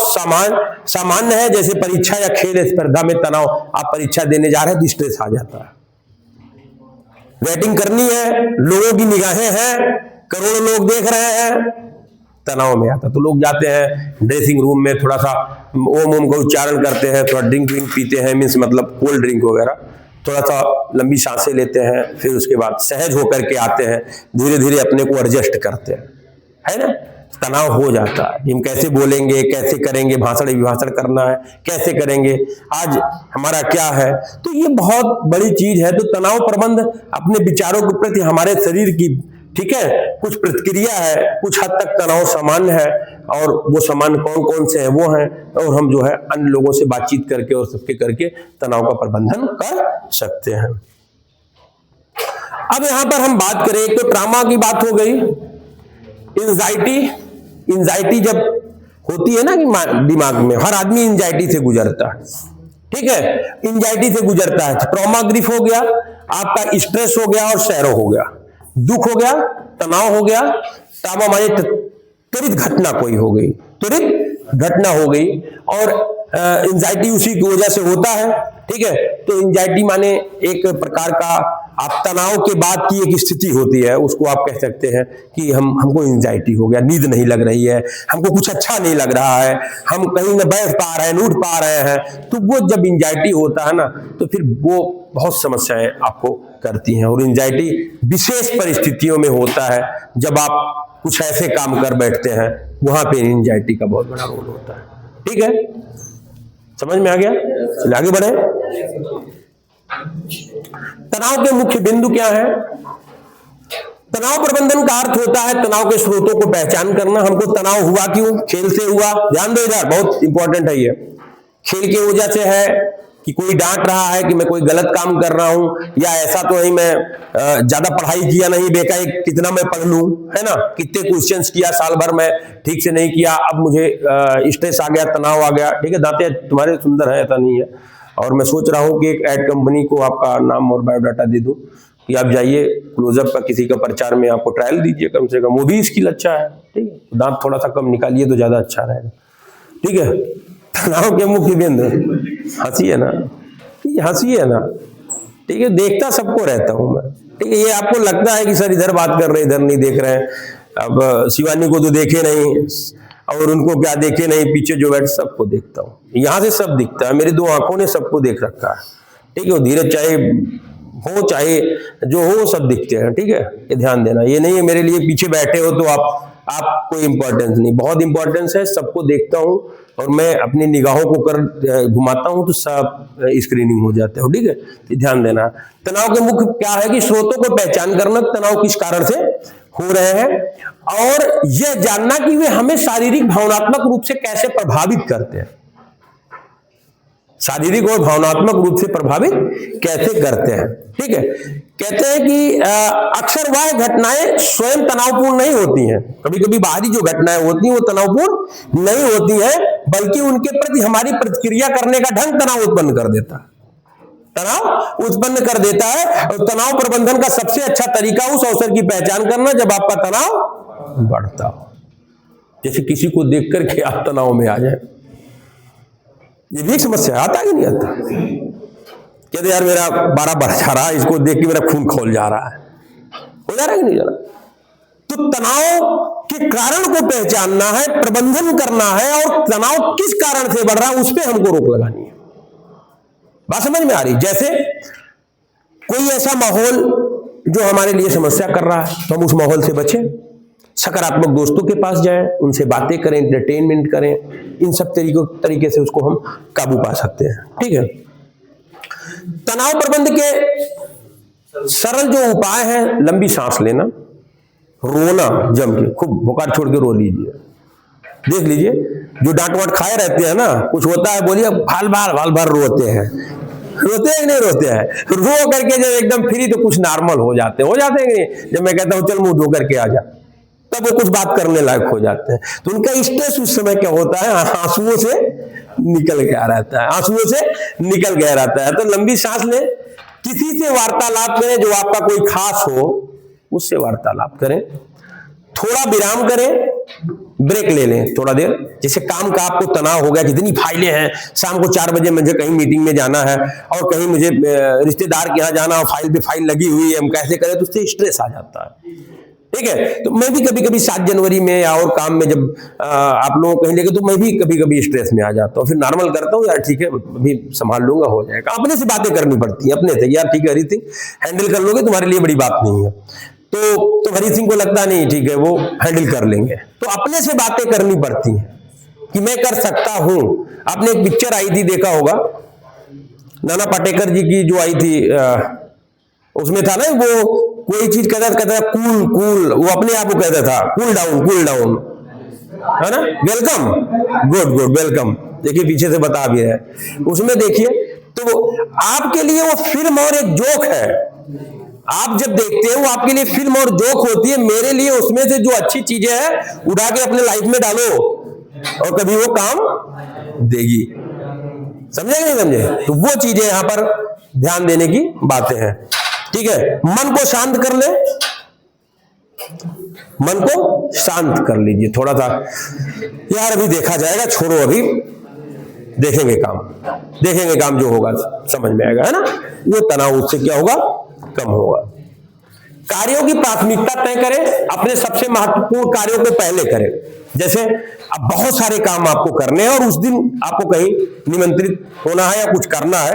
सामान्य है, जैसे परीक्षा या खेल स्पर्धा में तनाव, आप परीक्षा देने जा रहे हैं तो स्ट्रेस आ जाता है, वेटिंग करनी है, लोगों की निगाहें हैं, करोड़ों लोग देख रहे हैं, तनाव में आता। तो लोग जाते हैं ड्रेसिंग रूम में, थोड़ा सा ओम का उच्चारण करते हैं, थोड़ा ड्रिंक पीते हैं, मीन्स मतलब कोल्ड ड्रिंक वगैरह, थोड़ा सा लंबी सांसें लेते हैं, फिर उसके बाद सहज होकर के आते हैं, धीरे धीरे अपने को एडजस्ट करते हैं, है ना। तनाव हो जाता है, हम कैसे बोलेंगे, कैसे करेंगे, भाषण विभाषण करना है, कैसे करेंगे, आज हमारा क्या है, तो ये बहुत बड़ी चीज है। तो तनाव प्रबंध अपने विचारों के प्रति हमारे शरीर की, ठीक है, कुछ प्रतिक्रिया है, कुछ हद तक तनाव सामान्य है, और वो सामान्य कौन कौन से हैं वो हैं, और हम जो है अन्य लोगों से बातचीत करके और सबके करके तनाव का प्रबंधन कर सकते हैं। अब यहां पर हम बात करें, एक तो ट्रॉमा की बात हो गई, एंजाइटी जब होती है ना कि दिमाग में, हर आदमी एंजाइटी से गुजरता है, ठीक है, एंजाइटी से गुजरता है। ट्रॉमा ग्रीफ हो गया, आपका स्ट्रेस हो गया और सैरो हो गया, दुख हो गया, तनाव हो गया। ट्रॉमा माने त्वरित घटना कोई हो गई, त्वरित घटना हो गई, और एंजाइटी उसी की वजह से होता है, ठीक है। तो एंजाइटी माने एक प्रकार का आप तनाव के बाद की एक स्थिति होती है, उसको आप कह सकते हैं कि हमको एंजाइटी हो गया, नींद नहीं लग रही है, हमको कुछ अच्छा नहीं लग रहा है, हम कहीं न बैठ पा रहे हैं, न उठ पा रहे हैं। तो वो जब एंजाइटी होता है ना, तो फिर वो बहुत समस्याएं आपको करती हैं। और एंजाइटी विशेष परिस्थितियों में होता है, जब आप कुछ ऐसे काम कर बैठते हैं, वहां पे एंजाइटी का बहुत बड़ा रोल होता है, ठीक है। समझ में आ गया? चलिए आगे बढ़े। तनाव के मुख्य बिंदु क्या है? तनाव प्रबंधन का अर्थ होता है तनाव के स्रोतों को पहचान करना। हमको तनाव हुआ क्यों? खेल से हुआ, ध्यान दो इधर, बहुत इंपॉर्टेंट है ये। खेल की वजह से है कि कोई डांट रहा है कि मैं कोई गलत काम कर रहा हूं, या ऐसा तो नहीं मैं ज्यादा पढ़ाई किया नहीं, बेकार कितना मैं पढ़ लूं, है ना, कितने क्वेश्चंस किया साल भर में, ठीक से नहीं किया, अब मुझे स्ट्रेस आ गया, तनाव आ गया, ठीक है। दांते तुम्हारे सुंदर है, ऐसा नहीं है, और मैं सोच रहा हूँ कि एक एड कंपनी को आपका नाम और बायोडाटा दे दूं कि आप जाइए क्लोजअप का किसी का प्रचार में आपको ट्रायल दीजिए, कम से कम वो भी स्किल अच्छा है, ठीक है। दांत थोड़ा सा कम निकालिए तो ज्यादा अच्छा रहेगा, ठीक है। तनाव के मुख्य बिंदु, हंसी है ना, हंसी है ना, ठीक है। देखता सबको रहता हूं मैं, ठीक है। ये आपको लगता है कि सर इधर बात कर रहे हैं इधर नहीं देख रहे हैं, अब शिवानी को तो देखे नहीं और उनको क्या देखे नहीं, पीछे जो बैठ सबको देखता हूँ, यहां से सब दिखता है, मेरी दो आंखों ने सबको देख रखा है, ठीक है। धीरज चाहे हो चाहे जो हो सब दिखते हैं, ठीक है। ये ध्यान देना, ये नहीं है मेरे लिए पीछे बैठे हो तो आप कोई इंपॉर्टेंस नहीं, बहुत इंपॉर्टेंस है, सबको देखता हूँ और मैं अपनी निगाहों को कर घुमाता हूं तो सब स्क्रीनिंग हो जाते हो, ठीक है। तो ध्यान देना। तनाव के मुख्य क्या है कि स्रोतों को पहचान करना, तनाव किस कारण से हो रहे हैं, और यह जानना कि वे हमें शारीरिक भावनात्मक रूप से कैसे प्रभावित करते हैं, शारीरिक और भावनात्मक रूप से प्रभावित कैसे करते हैं, ठीक है। कहते हैं कि अक्सर वह घटनाएं स्वयं तनावपूर्ण नहीं होती हैं, कभी कभी बाहरी जो घटनाएं होती हैं वो तनावपूर्ण नहीं होती हैं, बल्कि उनके प्रति हमारी प्रतिक्रिया करने का ढंग तनाव उत्पन्न कर देता है, तनाव उत्पन्न कर देता है। और तनाव प्रबंधन का सबसे अच्छा तरीका उस अवसर की पहचान करना जब आपका तनाव बढ़ता हो, जैसे किसी को देख करके आप तनाव में आ जाए, ये भी एक समस्या, आता कि नहीं आता। कहते यार मेरा 12 बढ़ जा रहा है, इसको देख के मेरा खून खौल जा रहा है, हो जा रहा है कि नहीं जा रहा। तो तनाव के कारण को पहचानना है, प्रबंधन करना है, और तनाव किस कारण से बढ़ रहा है उस पर हमको रोक लगानी है। बात समझ में आ रही। जैसे कोई ऐसा माहौल जो हमारे लिए समस्या कर रहा है तो हम उस माहौल से बचें, सकारात्मक दोस्तों के पास जाएं, उनसे बातें करें, एंटरटेनमेंट करें, इन सब तरीके से उसको हम काबू पा सकते हैं, ठीक है। तनाव प्रबंधन के सरल जो उपाय हैं, लंबी सांस लेना, रोना, जम के खूब बुखार छोड़ के रो लीजिए, देख लीजिए जो डांट वाट खाए रहते हैं ना, कुछ होता है बोलिए भाल भर रोते हैं, रोते हैं नहीं रोते हैं, रो करके जब एकदम फ्री तो कुछ नॉर्मल हो जाते हैं कि नहीं। जब मैं कहता हूं चल मुंह धो करके आ जा, तब वो कुछ बात करने लायक हो जाते हैं। तो उनका स्ट्रेस उस समय क्या होता है, आंसुओं से निकल गया रहता है, आंसुओं से निकल गया रहता है। तो लंबी सांस ले, किसी से वार्तालाप करें जो आपका कोई खास हो, उससे वार्तालाप करें, थोड़ा विराम करें, ब्रेक ले लें थोड़ा देर। जैसे काम का आपको तनाव हो गया, कितनी फाइलें हैं, शाम को 4 बजे मुझे कहीं मीटिंग में जाना है और कहीं मुझे रिश्तेदार के यहाँ जाना, फाइल पे फाइल लगी हुई है, हम कैसे करें, तो उससे स्ट्रेस आ जाता है, ठीक है। तो मैं भी कभी कभी 7 जनवरी में या और काम में जब आप लोगों को कहीं लेके, तो मैं भी कभी कभी स्ट्रेस में आ जाता हूँ, फिर नॉर्मल करता हूँ, यार ठीक है अभी संभाल लूंगा, हो जाएगा। अपने से बातें करनी पड़ती है, अपने से, यार ठीक है हरी सिंह हैंडल कर लोगे, तुम्हारे लिए बड़ी बात नहीं है। तो हरी सिंह को लगता नहीं ठीक है वो हैंडल कर लेंगे, तो अपने से बातें करनी पड़ती हैं कि मैं कर सकता हूं। आपने एक पिक्चर आई थी, देखा होगा, नाना पाटेकर जी की जो आई थी, उसमें था ना वो कोई चीज कहता कूल, वो अपने आप को कहता था कूल डाउन, है ना, वेलकम, गुड वेलकम। देखिए पीछे से बता भी है उसमें, देखिए तो आपके लिए वो फिल्म और एक जोक है, आप जब देखते हैं वो आपके लिए फिल्म और जोक होती है, मेरे लिए उसमें से जो अच्छी चीजें हैं उठा के अपने लाइफ में डालो और कभी वो काम देगी, समझे कि नहीं समझे। तो वो चीजें यहां पर ध्यान देने की बातें हैं, ठीक है। मन को शांत कर ले, मन को शांत कर लीजिए थोड़ा सा, यार अभी देखा जाएगा, छोड़ो अभी देखेंगे काम जो होगा समझ में आएगा, है ना। वो तनाव उससे क्या होगा, कम होगा। कार्यों की प्राथमिकता तय करें, अपने सबसे महत्वपूर्ण कार्यों को पहले करें। जैसे अब बहुत सारे काम आपको करने हैं और उस दिन आपको कहीं निमंत्रित होना है या कुछ करना है,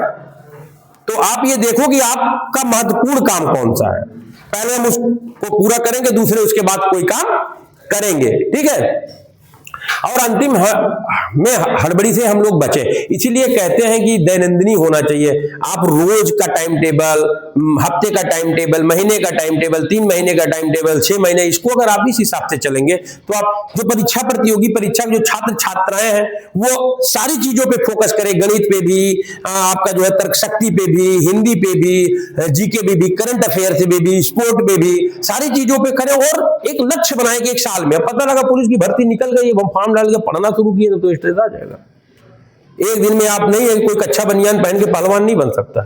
तो आप ये देखो कि आपका महत्वपूर्ण काम कौन सा है, पहले हम उसको पूरा करेंगे, दूसरे उसके बाद कोई काम करेंगे, ठीक है। और अंतिम में हड़बड़ी से हम लोग बचे, इसीलिए कहते हैं कि दैनंदिनी होना चाहिए। आप रोज का टाइम टेबल, हफ्ते का टाइम टेबल, महीने का टाइम टेबल, 3 महीने का टाइम टेबल, 6 महीने, इसको अगर आप इस हिसाब से चलेंगे तो आप जो प्रतियोगी परीक्षा के जो छात्र छात्राएं हैं वो सारी चीजों पे फोकस करें, गणित पे भी, आपका जो है तर्क शक्ति पे भी, हिंदी पे भी, जीके पे भी, करंट अफेयर पे भी, स्पोर्ट पे भी, सारी चीजों पे करें और एक लक्ष्य बनाए कि एक साल में, पता लगा पुलिस की भर्ती निकल गई, हम फॉर्म डाल के पढ़ना शुरू किए तो स्ट्रेस आ जाएगा। एक दिन में आप नहीं है, कोई कच्चा बनियान पहन के पहलवान नहीं बन सकता।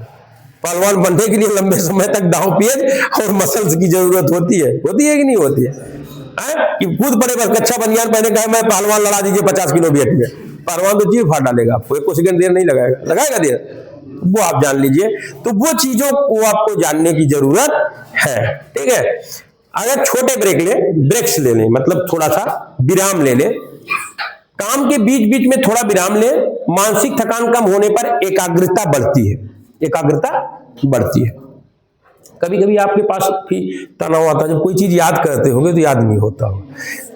पहलवान बनने के लिए लंबे समय तक दांव पेच और मसल्स की जरूरत होती है कि नहीं होती है? कि कूद पड़े बस कच्चा बनियान पहने का मैं पहलवान लड़ा दीजिए 50 किलो वेट में, पहलवान तो चीज फाड़ डालेगा आपको, एक सेकंड देर नहीं लगाएगा देर, वो आप जान लीजिए। तो वो चीजों को आपको जानने की जरूरत है, ठीक है। अगर छोटे ब्रेक्स ले लें, मतलब थोड़ा सा विराम ले लें, काम के बीच बीच में थोड़ा विराम लें, मानसिक थकान कम होने पर एकाग्रता बढ़ती है। कभी कभी आपके पास भी तनाव आता है, जब कोई चीज याद करते होगे तो याद नहीं होता हो,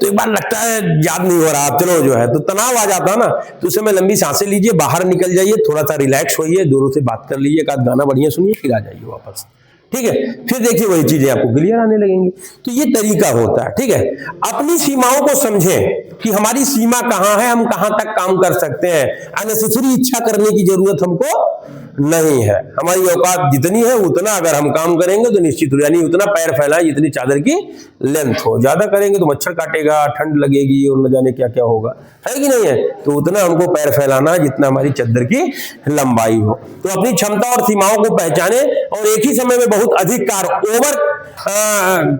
तो एक बार लगता है याद नहीं हो रहा, आप चलो जो है तो तनाव आ जाता है ना, तो उस समय लंबी सांसें लीजिए, बाहर निकल जाइए, थोड़ा सा रिलैक्स होइए, दोनों से बात कर लीजिए, एक आध गाना बढ़िया सुनिए, फिर आ जाइए वापस, ठीक है। फिर देखिए वही चीजें आपको क्लियर आने लगेंगी। तो ये तरीका होता है, ठीक है। अपनी सीमाओं को समझें कि हमारी सीमा कहां है, हम कहां तक काम कर सकते हैं। अननेसेसरी इच्छा करने की जरूरत हमको नहीं है। हमारी औकात जितनी है उतना अगर हम काम करेंगे तो निश्चित हो, यानी उतना पैर फैलाएं जितनी चादर की लेंथ हो। ज्यादा करेंगे तो मच्छर काटेगा, ठंड लगेगी और न जाने क्या क्या होगा, है कि नहीं है? तो उतना हमको पैर फैलाना है जितना हमारी चादर की लंबाई हो। तो अपनी क्षमता और सीमाओं को पहचाने और एक ही समय में बहुत अधिक कार्य, ओवर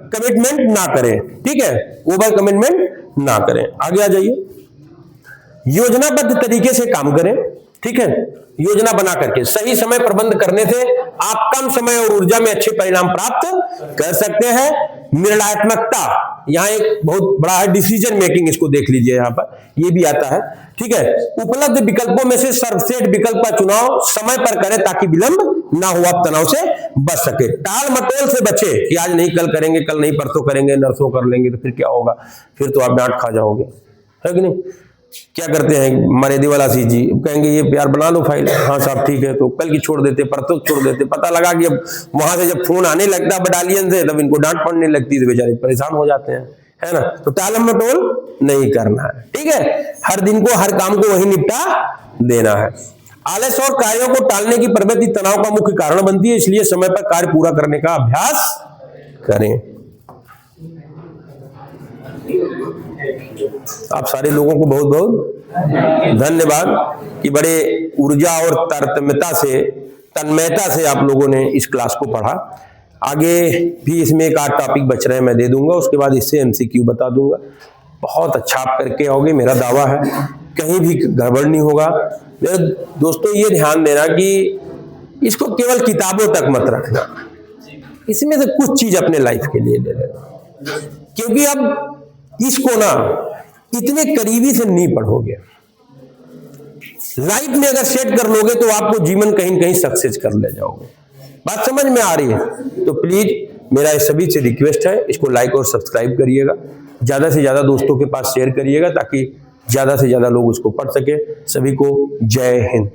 कमिटमेंट ना करें, ठीक है, ओवर कमिटमेंट ना करें। आगे आ जाइए। योजनाबद्ध तरीके से काम करें, ठीक है। योजना बना करके सही समय प्रबंध करने से आप कम समय और ऊर्जा में अच्छे परिणाम प्राप्त कर सकते हैं। निर्णयात्मकता यहाँ एक बहुत बड़ा है, डिसीजन मेकिंग, इसको देख लीजिए, यहाँ पर ये भी आता है, ठीक है। उपलब्ध विकल्पों में से सर्वश्रेष्ठ विकल्प का चुनाव समय पर करें ताकि विलंब ना हो, आप तनाव से बच सके। टाल मटोल से बचे कि आज नहीं कल करेंगे, कल नहीं परसों करेंगे, नरसों कर लेंगे, तो फिर क्या होगा, फिर तो आप डांट खा जाओगे, है कि नहीं। क्या करते हैं हमारे दिवालासी जी, कहेंगे ये यार बना लो फाइल, हाँ साहब ठीक है, तो कल की छोड़ देते, परसों छोड़ देते, पता लगा कि अब वहां से जब फोन आने लगता बटालियन से तब इनको डांट पड़ने लगती, तो बेचारे परेशान हो जाते हैं, है ना। तो टालम मटोल नहीं करना है, ठीक है। हर दिन को हर काम को वही निपटा देना है। आलस और कार्यों को टालने की प्रवृत्ति तनाव का मुख्य कारण बनती है, इसलिए समय पर कार्य पूरा करने का अभ्यास करें। आप सारे लोगों को बहुत बहुत धन्यवाद कि बड़े ऊर्जा और तन्मयता से आप लोगों ने इस क्लास को पढ़ा। आगे भी इसमें एक आध टॉपिक बच रहे हैं, मैं दे दूंगा, उसके बाद इससे MCQ बता दूंगा। बहुत अच्छा आप करके आओगे, मेरा दावा है, कहीं भी गड़बड़ नहीं होगा। मेरे दोस्तों ये ध्यान देना कि इसको केवल किताबों तक मत रखना, इसमें से कुछ चीज अपने लाइफ के लिए ले लेना, क्योंकि अब इसको ना इतने करीबी से नहीं पढ़ोगे, लाइफ में अगर सेट कर लोगे तो आपको जीवन कहीं न कहीं सक्सेस कर ले जाओगे। बात समझ में आ रही है? तो प्लीज मेरा इस सभी से रिक्वेस्ट है, इसको लाइक और सब्सक्राइब करिएगा, ज्यादा से ज्यादा दोस्तों के पास शेयर करिएगा ताकि ज्यादा से ज्यादा लोग उसको पढ़ सके। सभी को जय हिंद।